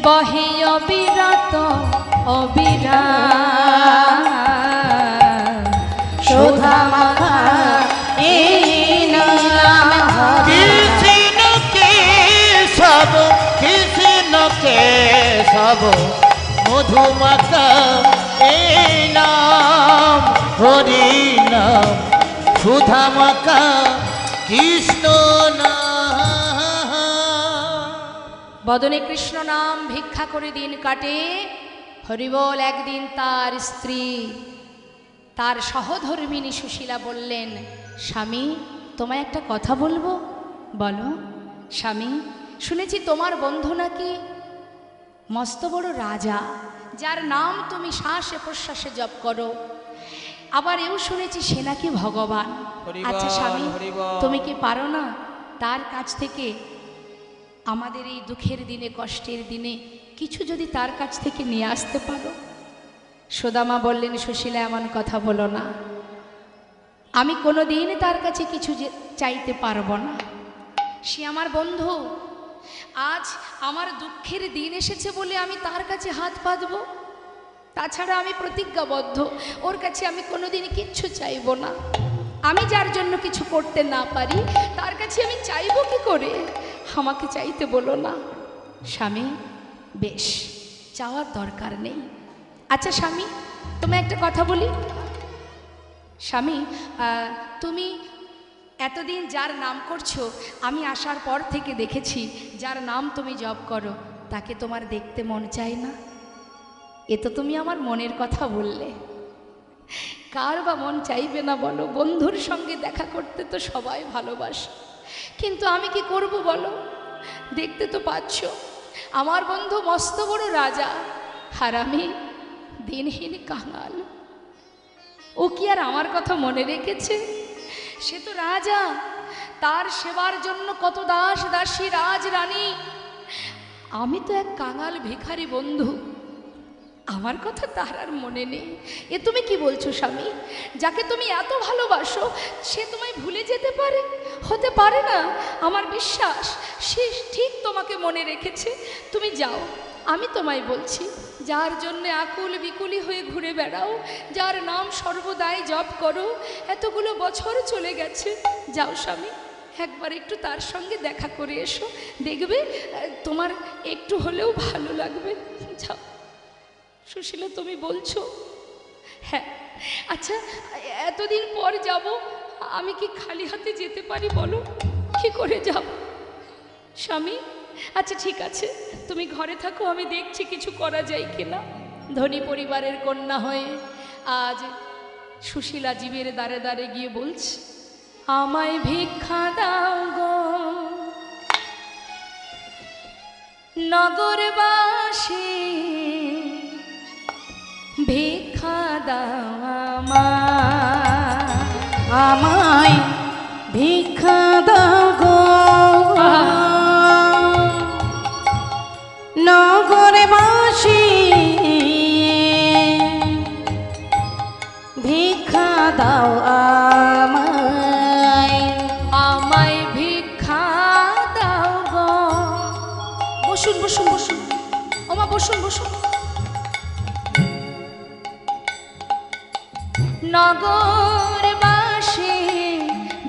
বহে অবিরত অবিরাম। শোধা মাখা এই নাম কৃষ্ণ কেশব কৃষ্ণ কেশব মধুমাখা এই নাম হরি নাম, সুধা মাখা কৃষ্ণ নাম। বদনে কৃষ্ণ নাম ভিক্ষা করে দিন কাটে। হরিবল একদিন তার স্ত্রী, তার সহধর্মিণী সুশীলা বললেন, স্বামী তোমায় একটা কথা বলবো। বলো। স্বামী, শুনেছি তোমার বন্ধু নাকি মস্ত বড় রাজা, যার নাম তুমি শ্বাসে প্রশ্বাসে জপ করো। আবার এও শুনেছি সে নাকি ভগবান। হরিবল, আচ্ছা স্বামী, হরিবল। তুমি কি পারো না তার কাছ থেকে আমাদের এই দুঃখের দিনে, কষ্টের দিনে কিছু যদি তার কাছ থেকে নিয়ে আসতে পারো? সুদামা বললেন, সুশীলা এমন কথা বলো না, আমি কোনো দিন তার কাছে কিছু চাইতে পারবো না। সে আমার বন্ধু, আজ আমার দুঃখের দিন এসেছে বলে আমি তার কাছে হাত পাতবো? তাছাড়া আমি প্রতিজ্ঞাবদ্ধ, ওর কাছে আমি কোনোদিন কিচ্ছু চাইবো না। আমি যার জন্য কিছু করতে না পারি তার কাছে আমি চাইবো কি করে? আমাকে চাইতে বলো না। স্বামী, বেশ, চাওয়ার দরকার নেই। আচ্ছা স্বামী, তোমায় একটা কথা বলি। স্বামী, তুমি এতদিন যার নাম করছো, আমি আসার পর থেকে দেখেছি যার নাম তুমি জপ করো তাকে তোমার দেখতে মন চায় না। এ তো তুমি আমার মনের কথা বললে। কার বা মন চাইবে না বলো? বন্ধুর সঙ্গে দেখা করতে তো সবাই ভালোবাসে, কিন্তু আমি কি করব বলো? দেখতে তো পাচ্ছ আমার বন্ধু মস্ত বড় রাজা, আর আমি দিনহীন কাঙাল। ও কি আর আমার কথা মনে রেখেছে? সে তো রাজা, তার সেবার জন্য কত দাস দাসী, রাজ রানী। আমি তো এক কাঙাল ভিখারি বন্ধু, আমার কথা তার আর মনে নেই। এ তুমি কি বলছো স্বামী? যাকে তুমি এত ভালোবাসো সে তোমায় ভুলে যেতে পারে? হতে পারে না। আমার বিশ্বাস সে ঠিক তোমাকে মনে রেখেছে। তুমি যাও, আমি তোমায় বলছি, যার জন্যে আকুল বিকুলি হয়ে ঘুরে বেড়াও, যার নাম সর্বদাই জপ করো, এতগুলো বছর চলে গেছে, যাও স্বামী, একবার একটু তার সঙ্গে দেখা করে এসো, দেখবে তোমার একটু হলেও ভালো লাগবে। যাও। সুশীলা, তুমি বলছো? হ্যাঁ। আচ্ছা, এতদিন পর যাব, আমি কি খালি হাতে যেতে পারি বলো? কি করে যাব? স্বামী, আচ্ছা ঠিক আছে, তুমি ঘরে থাকো, আমি দেখছি কিছু করা যায় কিনা। ধনী পরিবারের কন্যা হয়ে আজ সুশীলা জীবের দ্বারে দ্বারে গিয়ে বলছে, আমায় ভিক্ষা দাও গো নগরবাসী, ভিক্ষা দাও আমায় ভিক্ষা দাও গো নগরবাসী, ভিক্ষা দাও আমায়, আমায় ভিক্ষা দাও গো। বসুন বসুন বসুন, ওমা বসুন বসুন। নগরবাসী,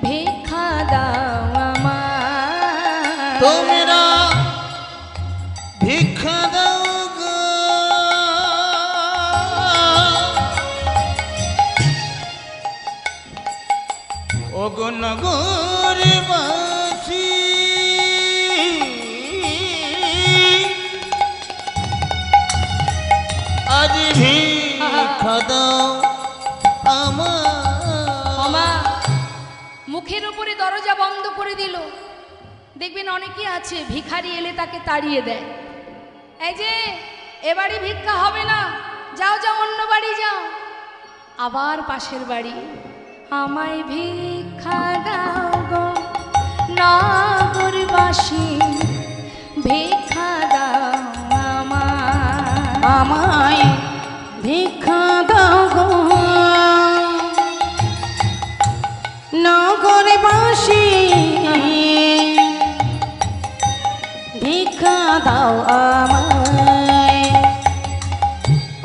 ভিক্ষা দাও আমায়, তোমরা ভিক্ষা দাও গো ওগো নগরবাসী, আজ ভিক্ষা দাও ওমা মুখের উপরে দরজা বন্ধ করে দিল। দেখবেন অনেকে আছে ভিখারি এলে তাকে তাড়িয়ে দেয়, এই যে এ বাড়ি ভিক্ষা হবে না, যাও যাও অন্য বাড়ি যাও। আবার পাশের বাড়ি, আমায় ভিক্ষা দাও গো নগরবাসী, ভিক্ষা দাও আমায় ভিক্ষা দাও গো নগরবাসী, ভিক্ষা দাও আমায়।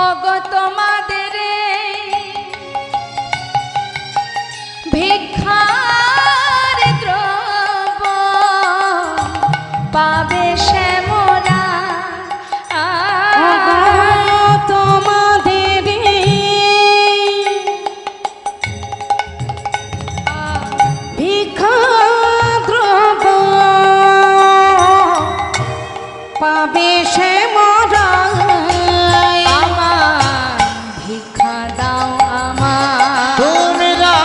ওগো তোমাদের ভিক্ষার দ্রব্য পাবে শ্যামরা, তোমাদের ভিক্ষা দ্রব্য পাবে সে মরা, আমার ভিক্ষা দাও আমার, তোমরা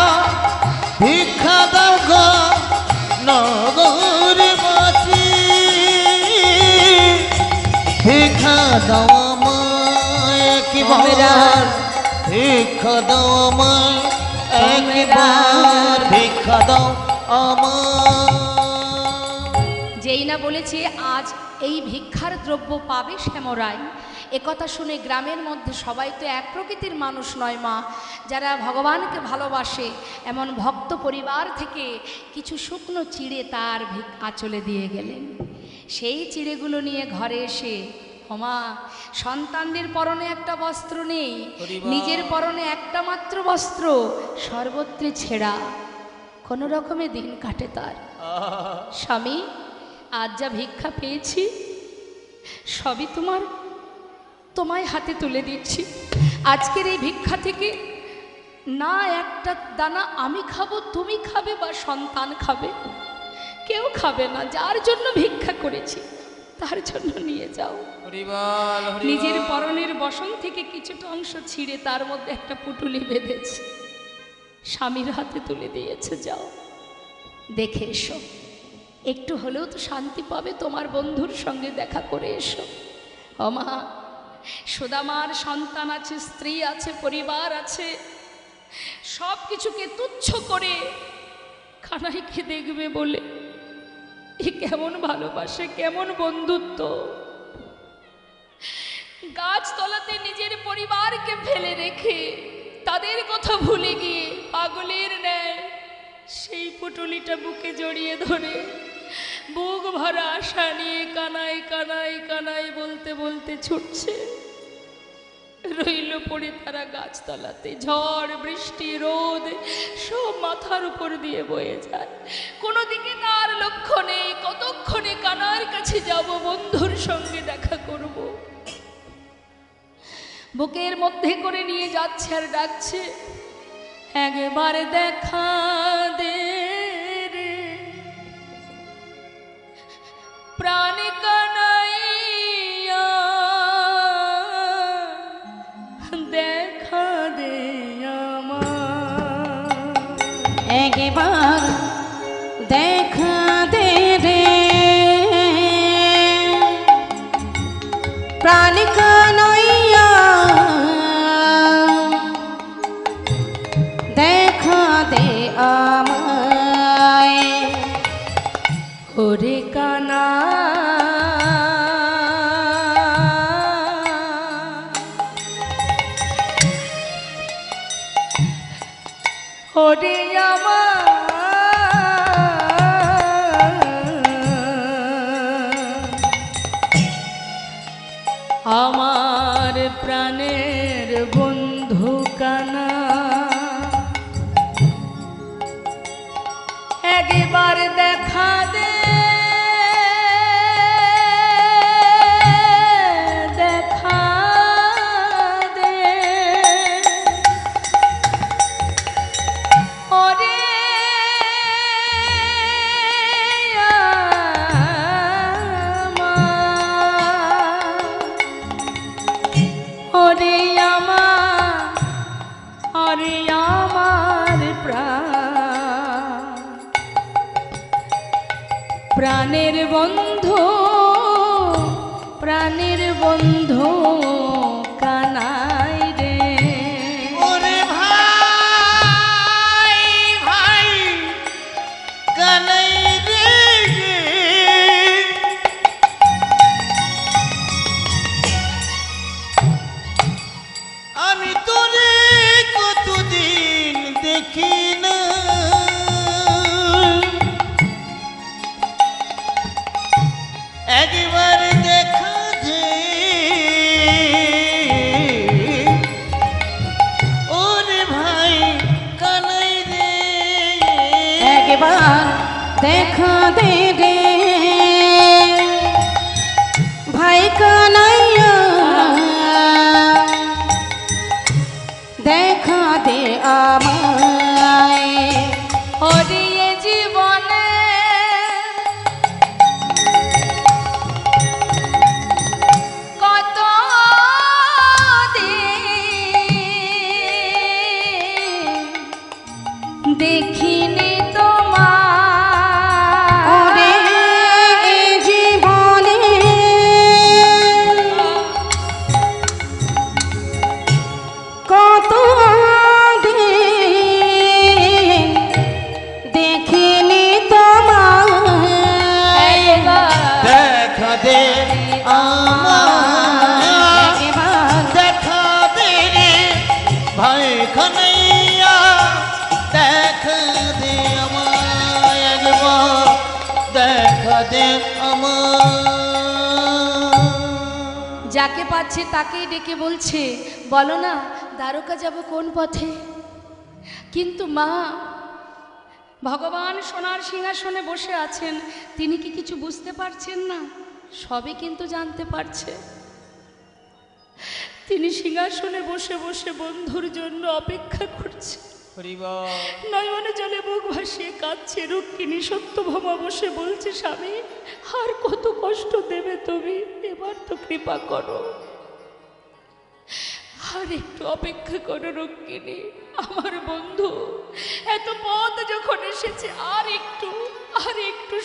ভিক্ষা দাও গো নগরবাসী, ভিক্ষা দাও আমায় একবার, ভিক্ষা দাও আমায় একবার, ভিক্ষা দাও আমায়। যেই না বলেছে আজ এই ভিক্ষার দ্রব্য পাবে শ্যামরাই, একথা শুনে গ্রামের মধ্যে সবাই তো এক প্রকৃতির মানুষ নয় মা, যারা ভগবানকে ভালোবাসে এমন ভক্ত পরিবার থেকে কিছু শুকনো চিড়ে তার আঁচলে দিয়ে গেলেন। সেই চিড়েগুলো নিয়ে ঘরে এসে, ওমা সন্তানদের পরনে একটা বস্ত্র নেই, নিজের পরনে একটা মাত্র বস্ত্র, সর্বত্রে ছেঁড়া, কোনো রকমে দিন কাটে তার। স্বামী, আজ যা ভিক্ষা পেয়েছি সবই তোমায় হাতে তুলে দিচ্ছি। আজকের এই ভিক্ষা থেকে না একটা দানা আমি খাবো, তুমি খাবে বা সন্তান খাবে, কেউ খাবে না। যার জন্য ভিক্ষা করেছি তার জন্য নিয়ে যাও। নিজের পরনের বসন থেকে কিছুটা অংশ ছিঁড়ে তার মধ্যে একটা পুটুলি বেঁধেছে, স্বামীর হাতে তুলে দিয়েছে, যাও দেখে এসো, একটু হলেও তো শান্তি পাবে, তোমার বন্ধুর সঙ্গে দেখা করে এসো। ওমা সুদামার সন্তান আছে, স্ত্রী আছে, পরিবার আছে, সব কিছুকে তুচ্ছ করে কানাইকে দেখবে বলে এ কেমন ভালোবাসে, কেমন বন্ধুত্ব। গাছতলাতে নিজের পরিবারকে ফেলে রেখে তাদের কথা ভুলে গিয়ে পাগলের ন্যায় সেই পুটুলিটা বুকে জড়িয়ে ধরে বুক ভরা আশা নিয়ে কানাই কানাই কানাই বলতে বলতে ছুটছে। রইল পড়ে তারা গাছতলাতে, ঝড় বৃষ্টি রোদ সব মাথার উপর দিয়ে বয়ে যায়, কোনো দিকে তার লক্ষ্য নেই, কতক্ষণে কানার কাছে যাব, বন্ধুর সঙ্গে দেখা করব। বুকের মধ্যে করে নিয়ে যাচ্ছে আর ডাকছে, একবার দেখা একবার দেখা দে রে প্রাণ কানাইয়া দেখা দে আমায় ওরে কানা ওরে আমার প্রাণের বন্ধু কানা একবার দেখা দে দেখা দে ওরে আমার প্রাণের বন্ধু কানাই রে ওরে ভাই ভাই কানাই রে আমি তোরে কতদিন দেখি না একবার দেখা দে ওরে ভাই কানাই রে একবার দেখা দে রে ভাই কানাইয়া দেখা দে আমায় ওরে এ জীবনে কত দেখিনি তোমার ওরে এ জীবনে কত দিন দেখিনি তোমায় দেখা দে আমার একবার দেখা দে রে ভাই কানাইয়া দেখা দে আমায় একবার দেখা দে আমার যাকে পাচ্ছে তাকেই ডেকে বলছে বলো না দ্বারকা যাব কোন পথে কিন্তু মা ভগবান সোনার সিংহাসনে বসে আছেন তিনি কি কিছু বুঝতে পারছেন না সবই কিন্তু জানতে পারছে তিনি সিংহাসনে বসে বসে বন্ধুর জন্য অপেক্ষা করছে নয়নে জলে বুক ভাসিয়ে কাঁদছে রুক্মিণী সত্যভামা বসে বলছে স্বামী আর কত কষ্ট দেবে তুমি এবার তো কৃপা করো আর একটু অপেক্ষা করো রুক্মিণী আমার বন্ধু এত পথ যখন এসেছে আর একটু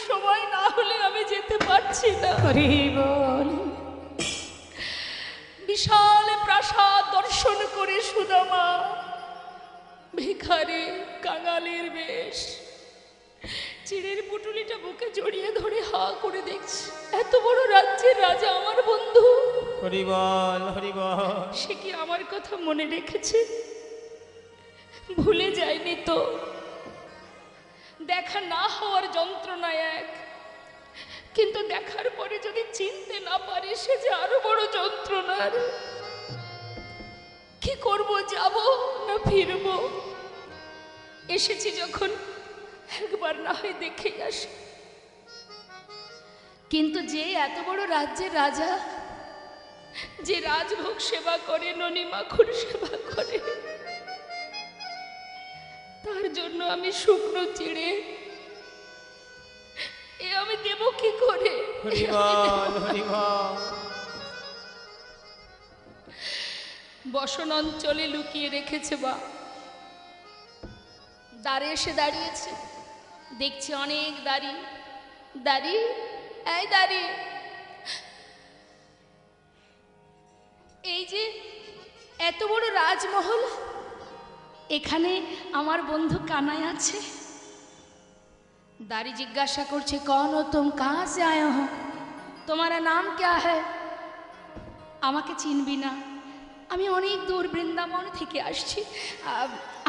সময় না হলে আমি যেতে পারছি না বল বিশাল প্রাসাদ দর্শন করে সুদামা ভিখারি কাঙালের বেশ চিড়ের পুটুলিটা বুকে জড়িয়ে ধরে হা করে দেখছি এত বড় রাজ্যের রাজা আমার বন্ধু হরিবল হরিবল সে কি আমার কথা মনে রেখেছে ভুলে যায়নি তো দেখা না হওয়ার যন্ত্রণা এক কিন্তু দেখার পরে যদি চিনতে না পারে সে যে আরো বড় যন্ত্রণার কি করব যাব না ফিরব এসেছি যখন একবার না হয় দেখে আসি কিন্তু যে এত বড় রাজ্যের রাজা যে রাজভোগ সেবা করে ননি মাখুর সেবা করে তার জন্য আমি শুকনো চিড়ে এ আমি দেব কি করে বসন অঞ্চলে লুকিয়ে রেখেছে বা দ্বারে এসে দাঁড়িয়েছে, দেখছি অনেক দাড়ি। দাড়ি, এই দাড়ি, এই যে এত বড় রাজমহল, এখানে আমার বন্ধু কানাই আছে। दारी जिज्ञासा करছে कौन हो तुम, कहाँ से आए हो, तुम्हारा नाम क्या है। আমাকে চিনবি না, আমি অনেক দূর বৃন্দাবন থেকে আসছি,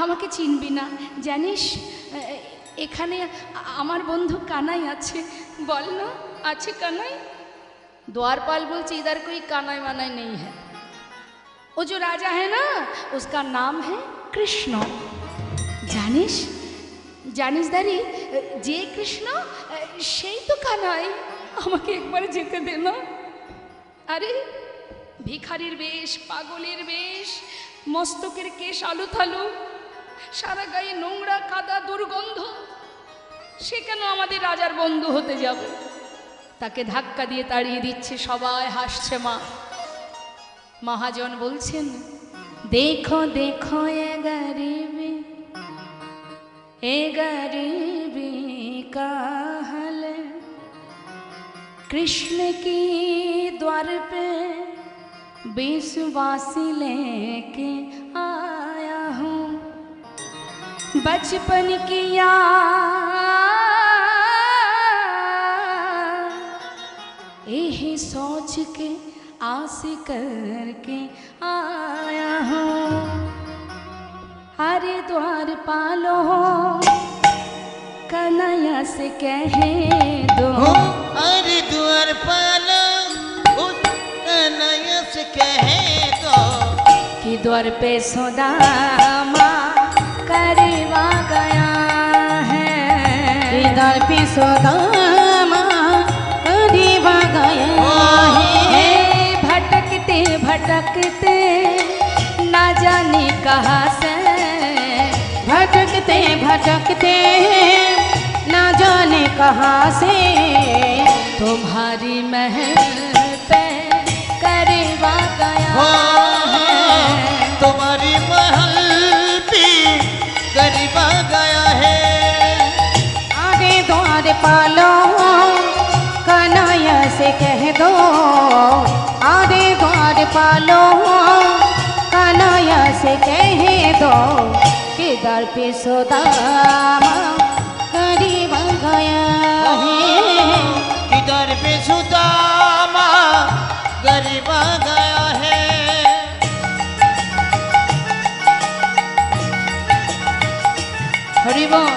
আমাকে চিনবি না। জানিস এখানে আমার বন্ধু কানাই আছে। বল না, আছে কানাই? द्वारपाल बोलছে इधर कोई कानाई वानाई नहीं है, वो जो राजा है ना उसका नाम है कृष्ण। জানিস জানিস দারি, যে কৃষ্ণ সেই তো কানাই, আমাকে একবার যেতে দে না। আরে ভিখারির বেশ, পাগলের বেশ, মস্তকের কেশ আলু থালু, সারা গায়ে নোংরা কাদা দুর্গন্ধ, সে কেন আমাদের রাজার বন্ধু হতে যাবে। তাকে ধাক্কা দিয়ে তাড়িয়ে দিচ্ছে, সবাই হাসছে। মা মহাজন বলছেন দেখো দেখো এ গরিবি, ए गरीबी का हाल, कृष्ण की द्वार पे विश्वासी लेके आया हूँ, बचपन की याद यही सोच के आस करके आया हूँ। हरे द्वार पालो कन्हैया से कहे दो, अरे द्वार पालो उस कन्हैया से कहे दो कि द्वार पे सुदामा करवा गया है, कि द्वार पे सुदामा करवा गया है। भटकते भटकते ना जाने कहाँ से, भटकते भटकते ना जाने कहाँ से, तुम्हारी महल पे करवा गया है, तुम्हारी महल पे करवा गया है। आगे द्वार पालो कन्हैया से कह दो, आगे द्वार पालो कन्हैया से कह दो, कि दर पे सुदामा करवा गया है, इधर पे सुदामा करवा गया है। हरि बोल।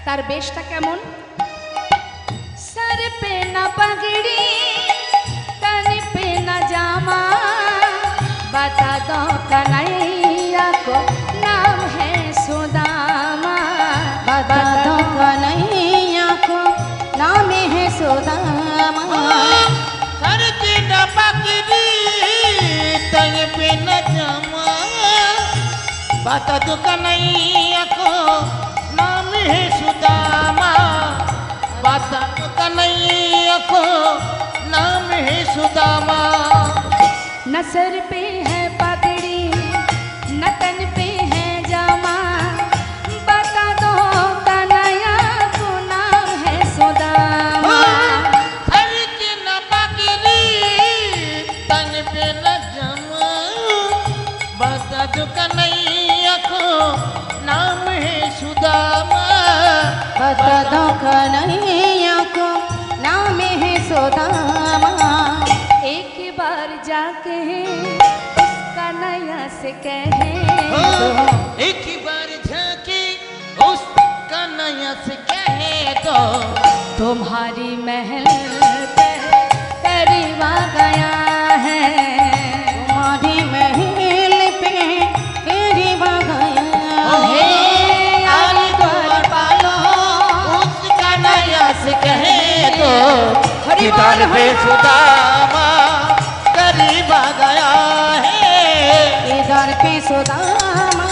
তার বেশটা কেমন? सर पे न पगड़ी, तन पे न जामा, बता दो कन्हैया को नाम है सुदामा, बता दो कन्हैया को नाम है सुदामा। सर पे न पगड़ी, तन पे न जामा, बता दो कन्हैया को नाम है सुदामा, बता दो कन्हैया को नाम है सुदामा। न सर पे है पगड़ी, न तन पे है जामा, बता दो कन्हैया को नाम है सुदामा। सर पे न पगड़ी, तन पे न जामा, बता दो कन्हैया को नाम है सुदामा। बता दो कन्हैया को नाम है सुदामा। एक बार जाके उस कन्हैया से कहे दो, एक बार जाके उस कन्हैया से कहे दो, तुम्हारी महल पे करवा गया है, तुम्हारी महल पे करवा गया है। आली द्वार पालो उस कन्हैया से कहे दो, इधर पे सुदामा करवा गया है, इधर पे सुदामा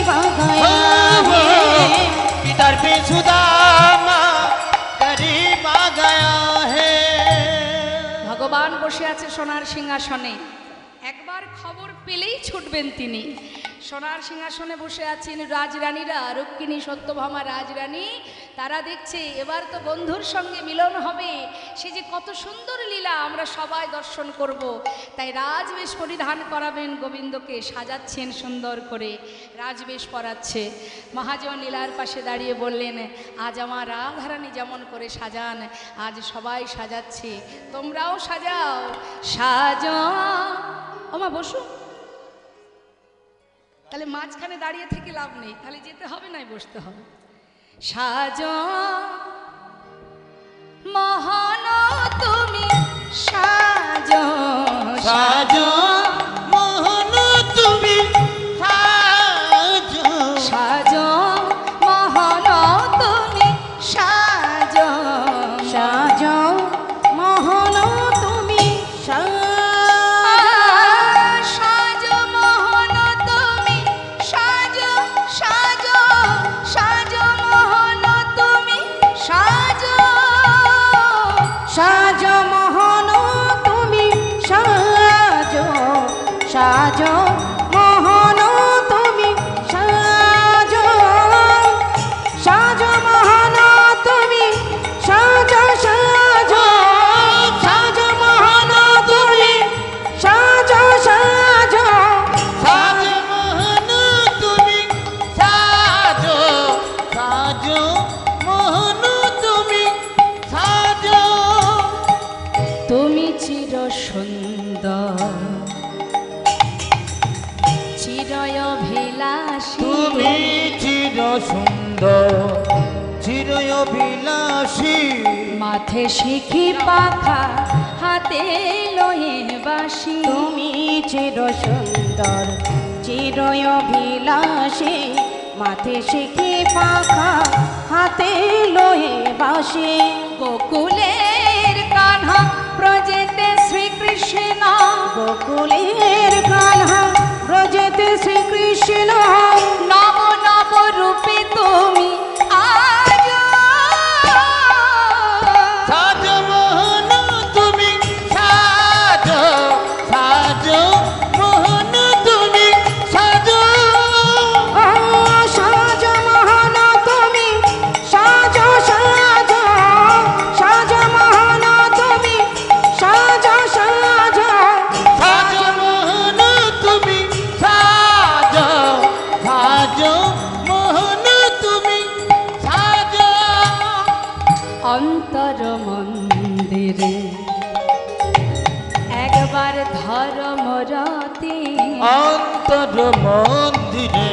आ गया है। किधर पे सुदामा करीब आ गया है। ভগবান বসে আছে সোনার সিংহাসনে, একবার খবর পেলেই ছুটবেন তিনি। সোনার সিংহাসনে বসে আছেন রাজরানীরা, রুক্মিণী সত্যভামা রাজরানী। তারা দেখছে এবার তো বন্ধুর সঙ্গে মিলন হবে, সে যে কত সুন্দর লীলা আমরা সবাই দর্শন করব। তাই রাজবেশ পরিধান করাবেন গোবিন্দকে, সাজাচ্ছেন সুন্দর করে, রাজবেশ পরাচ্ছে। মহাজন লীলার পাশে দাঁড়িয়ে বললেন, আজ আমার রাধারানী যেমন করে সাজান, আজ সবাই সাজাচ্ছে, তোমরাও সাজাও। সাজা ওমা বসু, তাহলে মাঝখানে দাঁড়িয়ে থেকে লাভ নেই, তাহলে যেতে হবে নাই বসতে হবে। সাজ মহান তুমি সাজ, সাজো মোহন তুমি সাজো। সাজ মহান তুমি সাজ, সাজ মোহন তুমি সাজ মোহন তুমি সাজ, সাজ সাজ মোহন তুমি সাজ, সাজ মোহন তুমি সাজ, সাজ মোহন তুমি সাজ, সাজ মোহন তুমি সাজ, সাজ সাজ মোহন তুমি সাজ, সাজ সাজো মোহন তুমি সাজো। সাজো মোহন তুমি সাজো। তুমি চির সুন্দর চিরয় অভিলাষী, তুমি চির সুন্দর চিরয় অভিলাষী। মাথে শিখি পাখা হাতে লয়ে বাসি, তুমি চির সুন্দর চিরয় অভিলাষী, মাথে শিখি পাখা হাতে লয়ে বাসি। গোকুলের কান্হা প্রজেতে শ্রীকৃষ্ণ, গোকুলের কান্হা ব্রজেতে শ্রীকৃষ্ণ, নব নব রূপে তুমি আজ। সাজো মোহন তুমি সাজো। সাজো মোহন তুমি সাজো। সাজ মোহন তুমি সাজ, সাজ সাজ মোহন তুমি সাজ, সাজ সাজো মোহন তুমি সাজো। সাজো মোহন তুমি সাজো। অন্তর মন্দিরে একবার ধর্মরতি, অন্তর মন্দিরে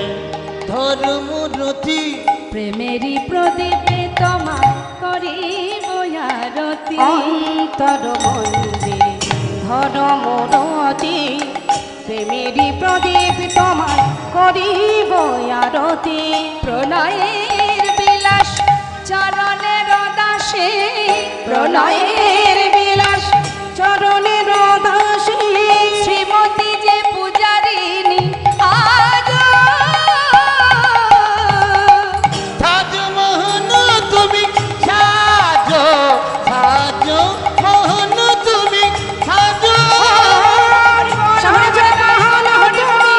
ধর্মরতি। প্রেমেরই প্রদীপে তোমা করিব আরতি। অন্তর মন্দিরে ধর্মরতি, প্রেমেরই প্রদীপ তোমার করিব আরতি। প্রণয়ের বিলাস চরণের দাসে, প্রণয়ের বিলাস চরণের দাসী, শ্রীমতী যে পূজারিণী আজ। সাজো মোহন তুমি সাজো। সাজো মোহন তুমি সাজো। সাজ মোহন তুমি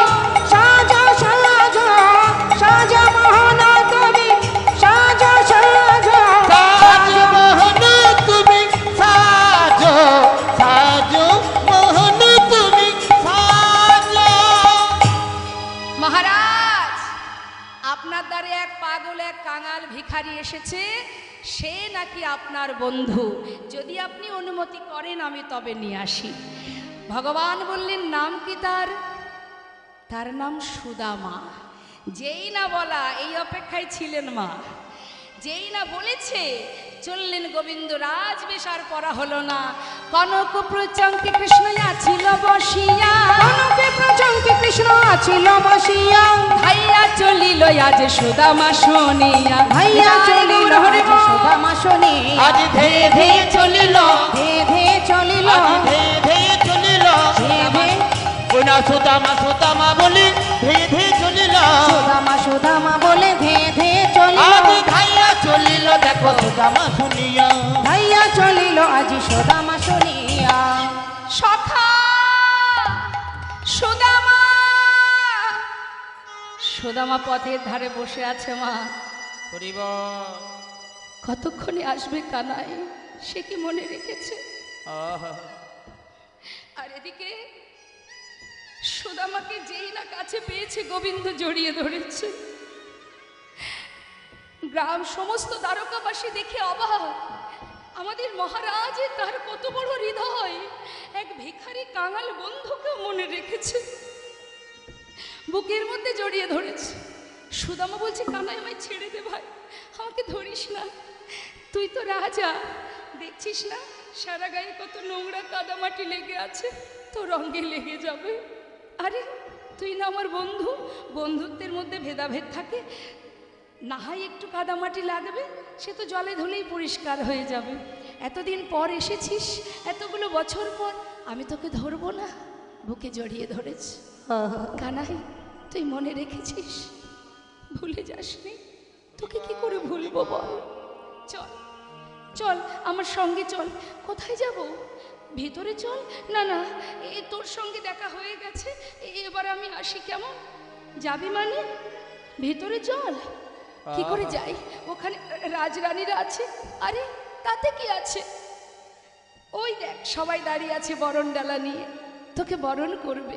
সাজ, সাজ সাজ মোহন তুমি সাজ, সাজ সাজো মোহন তুমি সাজো। সাজো মোহন তুমি সাজো। মহারাজ, আপনার দ্বারে এক পাগল এক কাঙাল ভিখারি এসেছে, সে নাকি আপনার বন্ধু, যদি আপনি অনুমতি করেন আমি তবে নিয়ে আসি। ভগবান বললেন, নাম কি তার? তার নাম সুদামা। যেই না বলা, এই অপেক্ষায় ছিলেন মা, যেই না বলেছে চললেন গোবিন্দ। রাজবেশ আর পরা হলো না, কনক প্রচঙ্কে কৃষ্ণ আছিল বসিয়া, কনকে প্রচঙ্কে কৃষ্ণ আছিল বসিয়া, ভাইয়া চলিল আজ সুদামা শুনিয়া, ভাইয়া চলিল আজ সুদামা শুনি, আজ ধেয়ে ধেয়ে চলিল। ধেয়ে ধেয়ে চলিল, আজ ধেয়ে ধেয়ে চলিল। ধেয়ে ধেয়ে কোনা সুদামা সুদামা বলি ধেয়ে ধেয়ে চলিল। সুদামা কাঁদিল আজি সুদামা শুনিয়া। সখা সুদামা, সুদামা পথের ধারে বসে আছে মা। কতক্ষণে আসবে কানাই, সে কি মনে রেখেছে? আর এদিকে সুদামাকে যেই না কাছে পেয়েছে গোবিন্দ জড়িয়ে ধরেছে। গ্রাম সমস্ত দ্বারকাবাসী দেখে অবাক, আমাদের মহারাজ তার কত বড় হৃদয়, এক ভিখারি কাঙাল বন্ধুকেও মনে রেখেছে, বুকের মধ্যে জড়িয়ে ধরেছে। সুদামা বলছে, কানাই আমায় ছেড়ে দে ভাই, আমাকে ধরিস না, তুই তো রাজা, দেখছিস না সারা গায়ে কত নোংরা কাদামাটি লেগে আছে, তো রঙে লেগে যাবে। আরে তুই না আমার বন্ধু, বন্ধুত্বের মধ্যে ভেদাভেদ থাকে, না হয় একটু কাদামাটি লাগবে, সে তো জলে ধুলেই পরিষ্কার হয়ে যাবে। এতদিন পর এসেছিস, এতগুলো বছর পর, আমি তোকে ধরবো না? বুকে জড়িয়ে ধরেছি। কানাই তুই মনে রেখেছিস, ভুলে যাসনি? তোকে কি করে ভুলবো বল? চল চল আমার সঙ্গে চল। কোথায় যাব? ভিতরে চল। না না, তোর সঙ্গে দেখা হয়ে গেছে, এবার আমি আসি। কেমন যাবি মানে? ভিতরে চল। কি করে যাই? ওখানে রাজরানীরা আছে। আরে তাতে কি আছে, ওই দেখ সবাই দাঁড়িয়ে আছে বরণ ডালা নিয়ে, তোকে বরণ করবে।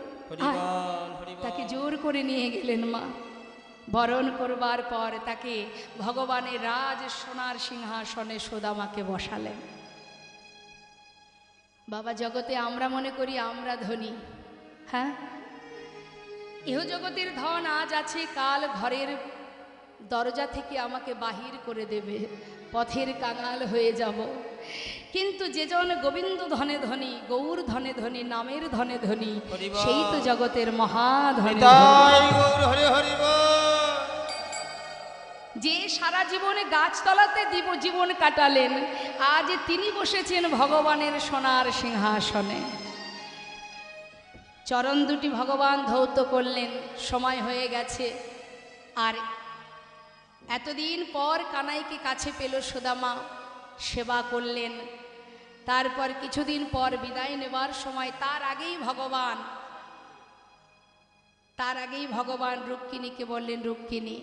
তাকে জোর করে নিয়ে গেলেন মা। বরণ করবার পর তাকে ভগবানের রাজ সোনার সিংহাসনে সুদামাকে বসালেন। বাবা, জগতে আমরা মনে করি আমরা ধনী, হ্যাঁ, ইহ জগতের ধন আজ আছে, কাল ঘরের দরজা থেকে আমাকে বাহির করে দেবে, পথের কাঙাল হয়ে যাব। কিন্তু যেজন গোবিন্দ ধনে ধনী, গৌর ধনে ধনী, নামের ধনে ধনী, সেই তো জগতের মহাধনী। যে সারা জীবনে গাছতলাতে জীবন কাটালেন, আজ তিনি বসেছেন ভগবানের সোনার সিংহাসনে। চরণ দুটি ভগবান ধৌত করলেন, সময় হয়ে গেছে। আর এতদিন পর কানাইকে কাছে পেল সুদামা, সেবা করলেন। তারপর কিছুদিন পর বিদায় নেবার সময় তার আগেই ভগবান রুক্মিণীকে বললেন, রুক্মিণী,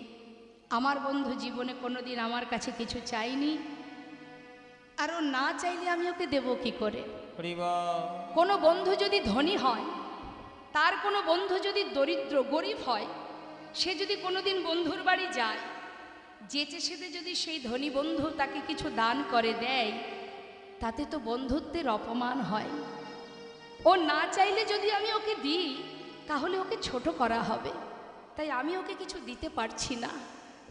আমার বন্ধু জীবনে কোনোদিন আমার কাছে কিছু চাইনি, আর ও না চাইলে আমি ওকে দেব কি করে? কোনো বন্ধু যদি ধনী হয়, তার কোনো বন্ধু যদি দরিদ্র গরিব হয়, সে যদি কোনোদিন বন্ধুর বাড়ি যায়, যেচে সেদে যদি সেই ধনী বন্ধু তাকে কিছু দান করে দেয়, তাতে তো বন্ধুত্বের অপমান হয়। ও না চাইলে যদি আমি ওকে দিই, তাহলে ওকে ছোট করা হবে। তাই আমি ওকে কিছু দিতে পারছি না।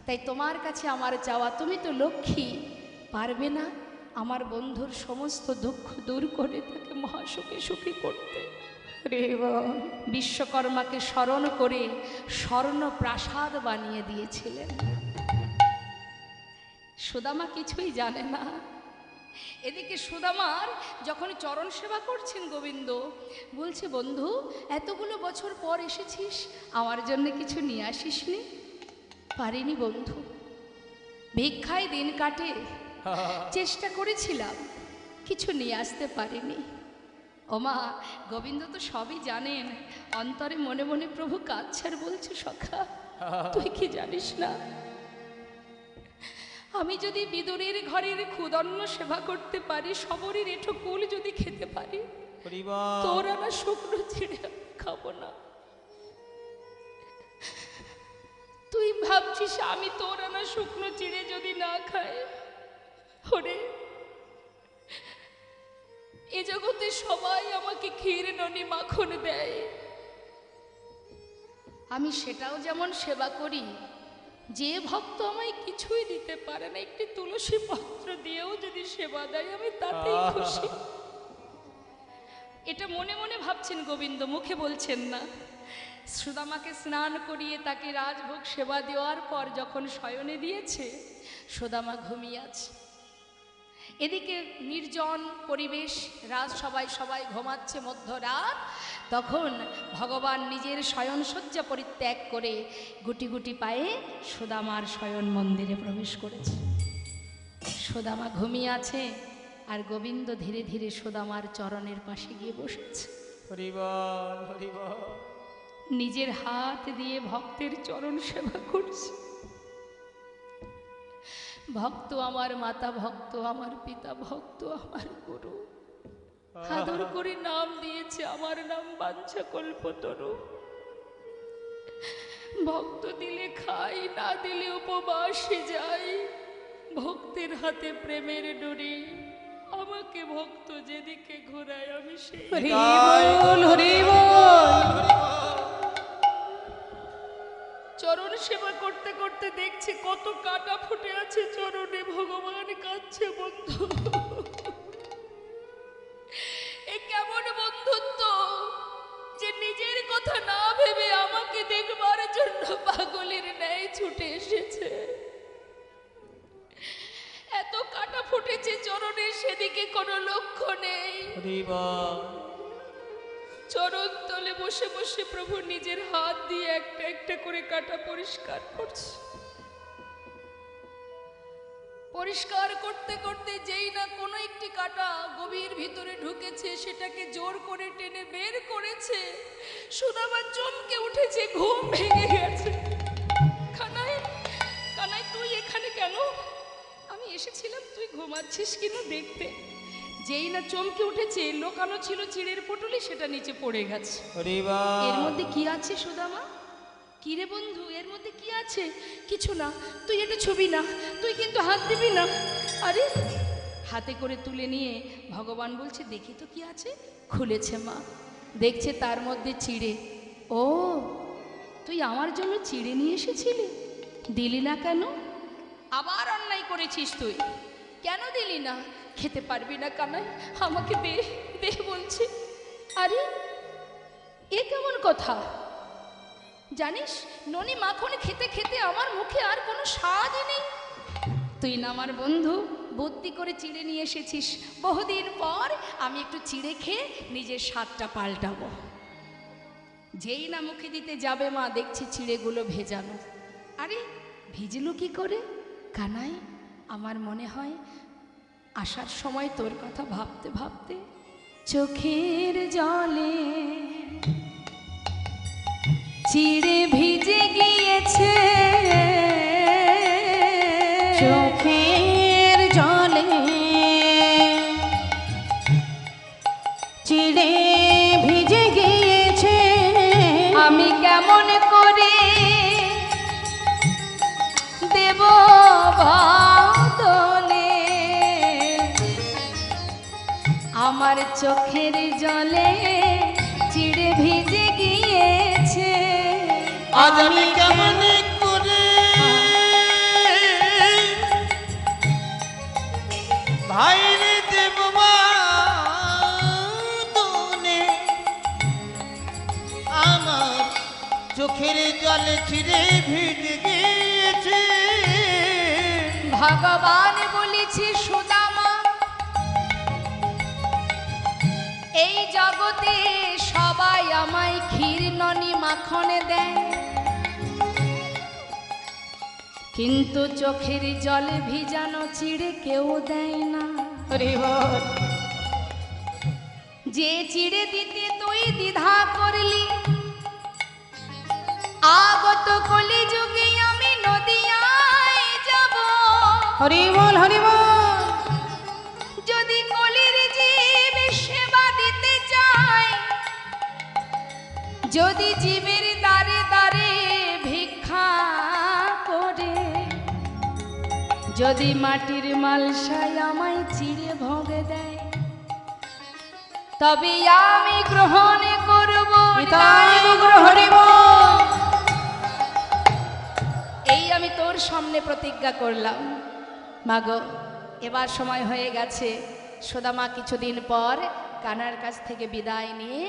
তাই তোমার কাছে আমার চাওয়া, তুমি তো লক্ষ্মী, পারবে না আমার বন্ধুর সমস্ত দুঃখ দূর করে তাকে মহাসুখে সুখী করতে? বিশ্বকর্মাকে স্মরণ করে স্বর্ণ প্রাসাদ বানিয়ে দিয়েছিলেন। সুদামা কিছুই জানে না। এদিকে সুদামার যখন চরণ সেবা করছেন গোবিন্দ, বলছে, বন্ধু এতগুলো বছর পর এসেছিস, আমার জন্য কিছু নিয়ে আসিসনি? পারিনি বন্ধু, ভিক্ষায় দিন কাটে, চেষ্টা করেছিলাম, কিছু নিয়ে আসতে পারিনি। ওমা, গোবিন্দ তো সবই জানেন, অন্তরে মনে মনে প্রভু কাঁদছে আর বলছে, সখা তুই কি জানিস না, আমি যদি বিদুরের ঘরের ক্ষুদন্ন সেবা করতে পারি, সবরের এঁঠো কুল যদি খেতে পারি, তোর আনা শুকনো ছিঁড়ে খাবো না। তুই ভাবছিস আমি তোর আনা শুকনো চিড়ে যদি না খাই, ওরে এ জগতে সবাই আমাকে ক্ষীর ননি মাখন দেয়, আমি সেটাও যেমন সেবা করি। যে ভক্ত আমায় কিছুই দিতে পারে না, একটি তুলসী পত্র দিয়েও যদি সেবা দেয়, আমি তাতেই খুশি। এটা মনে মনে ভাবছেন গোবিন্দ, মুখে বলছেন না। সুদামাকে স্নান করিয়ে তাকে রাজভোগ সেবা দেওয়ার পর যখন শয়নে দিয়েছে, সুদামা ঘুমিয়ে আছে। এদিকে নির্জন পরিবেশ, সবাই ঘুমাচ্ছে, মধ্যরাত। তখন ভগবান নিজের শয়নসজ্জা পরিত্যাগ করে গুটি গুটি পায়ে সুদামার শয়ন মন্দিরে প্রবেশ করেছে। সুদামা ঘুমিয়ে আছে, আর গোবিন্দ ধীরে ধীরে সুদামার চরণের পাশে গিয়ে বসেছে। হরি বল, হরি বল। নিজের হাত দিয়ে ভক্তের চরণ সেবা করছে। ভক্ত আমার মাতা, ভক্ত আমার পিতা, ভক্ত আমার গুরু, আদর করে নাম দিয়েছে, আমার নাম বাঞ্ছা কল্পতরু। ভক্ত দিলে খাই, না দিলে উপবাসে যাই। ভক্তের হাতে প্রেমের ডোরি, আমাকে ভক্ত যেদিকে ঘোরায় আমি সেই। হরি বল, হরি বল। চরণ সেবা করতে করতে দেখছি কত কাটা ফুটে আছে চরণে। ভগবান কাঁদছে, বন্ধু এ কেমন বন্ধুত্ব যে নিজের কথা না ভেবে আমাকে দেখবার জন্য পাগলের ন্যায় ছুটে এসেছে। এত কাটা ফুটেছে চরণে, সেদিকে কোনো লক্ষ্য নেই। হরি বল। চরণ তলে বসে বসে প্রভু নিজের হাত দিয়ে একটা একটা করে কাটা পরিষ্কার করছে। পরিষ্কার করতে করতে যেই না কোনো একটি কাটা গভীর ভিতরে ঢুকেছে, সেটাকে জোর করে টেনে বের করেছে। সুদামা চমকে উঠেছে, ঘুম ভেঙে গেছে। কানাই, কানাই তুই এখানে কেন? আমি এসেছিলাম তুই ঘুমাচ্ছিস কিনা দেখতে। যেই না চমকে উঠেছে, লোকানো ছিল চিড়ের পটুলি, সেটা নিচে পড়ে গেছে। হরি বল। এর মধ্যে কি আছে সুদামা? কি রে বন্ধু, এর মধ্যে কি আছে? কিছু না, তুই এটা ছবি না, তুই কিন্তু হাত দিবি না। আরে হাতে করে তুলে নিয়ে ভগবান বলছে দেখি তো কি আছে। খুলেছে মা, দেখছে তার মধ্যে চিড়ে। ও, তুই আমার জন্য চিড়ে নিয়ে এসেছিলি, দিলি না কেন? আবার অন্যায় করেছিস তুই, কেন দিলি না? খেতে পারবি না কানাই, আমাকে দে দে বলছে। আরে এ কেমন কথা? জানিস ননি মাখন খেতে খেতে আমার মুখে আর কোনো স্বাদই নেই। তুই না আমার বন্ধু, বুদ্ধি করে চিড়ে নিয়ে এসেছিস। বহুদিন পর আমি একটু চিড়ে খেয়ে নিজের স্বাদটা পাল্টাবো। যেই না মুখে দিতে যাবে মা, দেখছি চিড়েগুলো ভেজানো। আরে ভিজলো কি করে? কানাই, আমার মনে হয় আসার সময় তোর কথা ভাবতে ভাবতে চোখের জলে চিড়ে ভিজে গিয়েছে। চোখের জলে চিড়ে ভিজে গিয়েছে। আমি কেমন করে দেব বদলে? আমার চোখের জলে চিড়ে ভিজে গিয়েছে। আজ আমি কেমন করে ভাইরে দেব বাদনে? আমার চোখের জলে চিড়ে ভিজে গিয়েছে। ভগবান বলেছি সুদামা, এই জগতে সবাই আমায় ক্ষীর ননি মাখনে দেয়, কিন্তু চোখের জলে ভিজানো চিড়ে কেউ দেয় না। হরি বল। যে চিড়ে দিতে তুই দ্বিধা করলি, আগত কলি যুগে আমি নদিয়ায় যাব। হরি বল, হরি বল। যদি কলির জীব সেবা দিতে চায়, যদি জীবের দ্বারে দ্বারে ভিক্ষা করে, যদি মাটির মালসায় আমায় চিড়ে ভোগে দেয়, তবে আমি গ্রহণ করব। নিতাই গৌর হরি বল। এই আমি তোর সামনে প্রতিজ্ঞা করলাম। মাগো, এবার সময় হয়ে গেছে। সুদামা কিছুদিন পর কানার কাছ থেকে বিদায় নিয়ে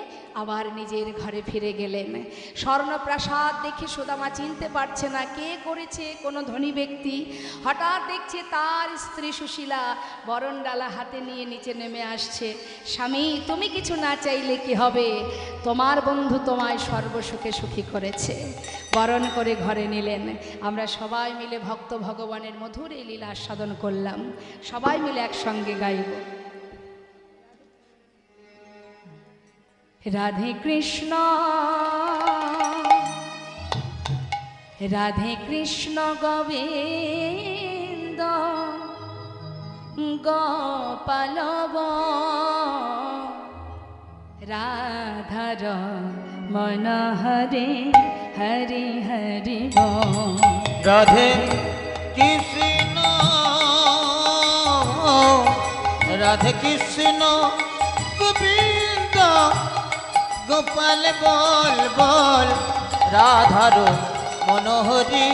আবার নিজের ঘরে ফিরে গেলেন। স্বর্ণপ্রাসাদ দেখে সুদামা চিনতে পারছে না কে করেছে, কোনো ধনী ব্যক্তি। হঠাৎ দেখছে তার স্ত্রী সুশীলা বরণডালা হাতে নিয়ে নিচে নেমে আসছে। স্বামী, তুমি কিছু না চাইলে কি হবে? তোমার বন্ধু তোমায় সর্বসুখে সুখী করেছে। বরণ করে ঘরে নিলেন। আমরা সবাই মিলে ভক্ত ভগবানের মধুর এই লীলা আস্বাদন করলাম। সবাই মিলে একসঙ্গে গাইব। রাধে কৃষ্ণ রাধে কৃষ্ণ গোবিন্দ গোপালব রাধার মন হরে হরি হরি বল। রাধে কৃষ্ণ রাধে কৃষ্ণ গোবিন্দ গোপাল বল বল রাধার মনোহরি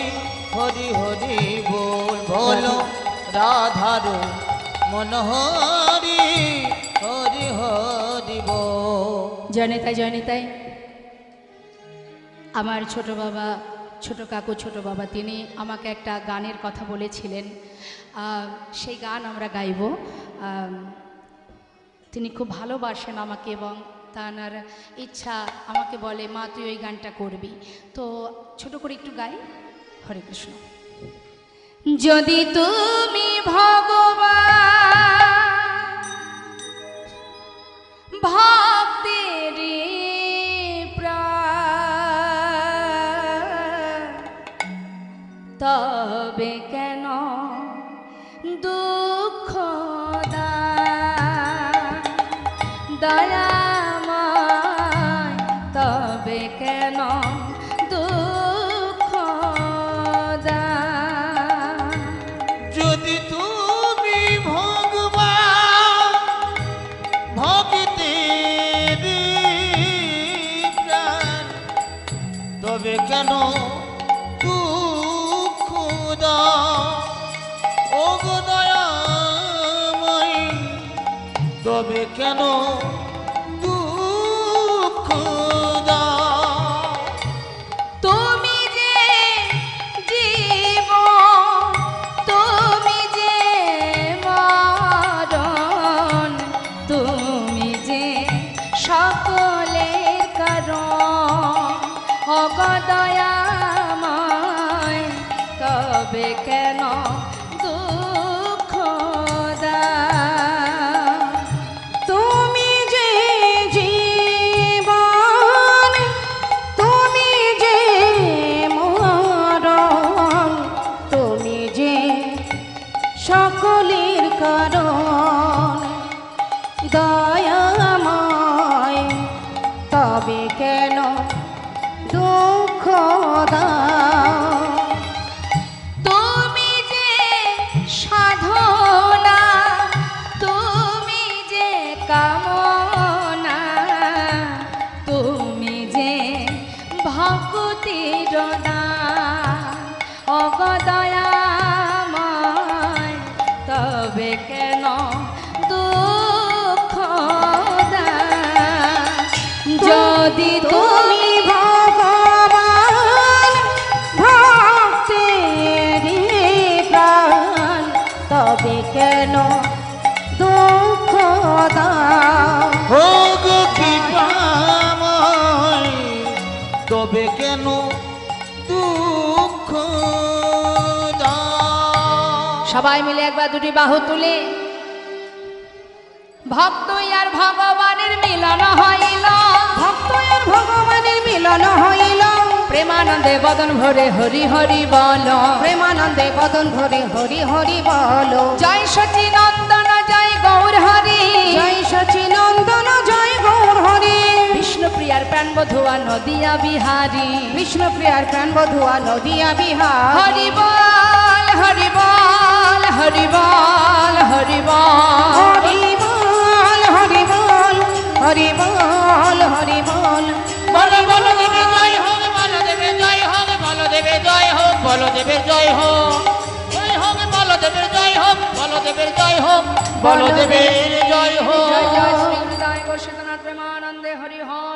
হরি হরি বল বলো রাধার মনোহরি হরি হরি বল। জয়নিতাই জয়নিতাই আমার ছোট বাবা ছোট কাকু ছোট বাবা তিনি আমাকে একটা গানের কথা বলেছিলেন, সেই গান আমরা গাইব। তিনি খুব ভালোবাসেন আমাকে এবং তার ইচ্ছা আমাকে বলে মা তুই ওই গানটা করবি, তো ছোট করে একটু গাই। হরে কৃষ্ণ। যদি তুমি ভগবান ভক্তের প্রাণ তবে কেন দুঃখ দয়াময় তবে কেন দুঃখ যদি তুমি ভগবান ভক্তের প্রাণ তবে কেন দুঃখ দাও ও গো দয়াময় তবে কেন দুঃখ দাও। তুমি যে জীবন তুমি যে মরণ তুমি যে সকলের কারণ অগদয়াময় তবে কেন দুঃখ দাও। তুমি যে জীবন তুমি যে মরণ তুমি যে সকলের কারণ দয়াময় তবে কেন দুঃখ দাও। তুমি যে সাধনা তুমি যে কামনা তুমি যে ভক্তির দান অগদয়াময় তবে কেন দুঃখ দাও। যদি তুমি ভগবান ভক্তের প্রাণ তবে কেন দুঃখ দাও। ও গো কৃপাময় তবে কেন দুঃখ দাও। সবাই মিলে একবার দুটি বাহু তুলে ভক্ত আর ভগবানের মিলন হইল ভক্ত আর ভগবানের মিলন হইল প্রেমানন্দে বদন ভরে হরি হরি বল। প্রেমানন্দে বদন ভরে হরি হরি বল। জয় সচিনন্দন জয় গৌর হরি জয় সচিনন্দন জয় গৌর হরি। বিষ্ণুপ্রিয়ার প্রাণ বধুয়া নদিয়া বিহারী বিষ্ণুপ্রিয়ার প্রাণ বধুয়া নদিয়া বিহার। হরি বল হরি বল হরি বল হরি বল। হরি বল হরি বল হরি বল হরি বল। বলো বলো দেবে জয় হোক বলো দেবে জয় হোক বলো দেবে জয় হোক বলো দেবে জয় হোক জয় হোক বলো দেবে জয় হোক বলো দেবে জয় হোক বলো দেবে জয় হোক। জয় জয় শ্রী গুরুদায় গোস্বামী প্রেমানন্দে হরি হর।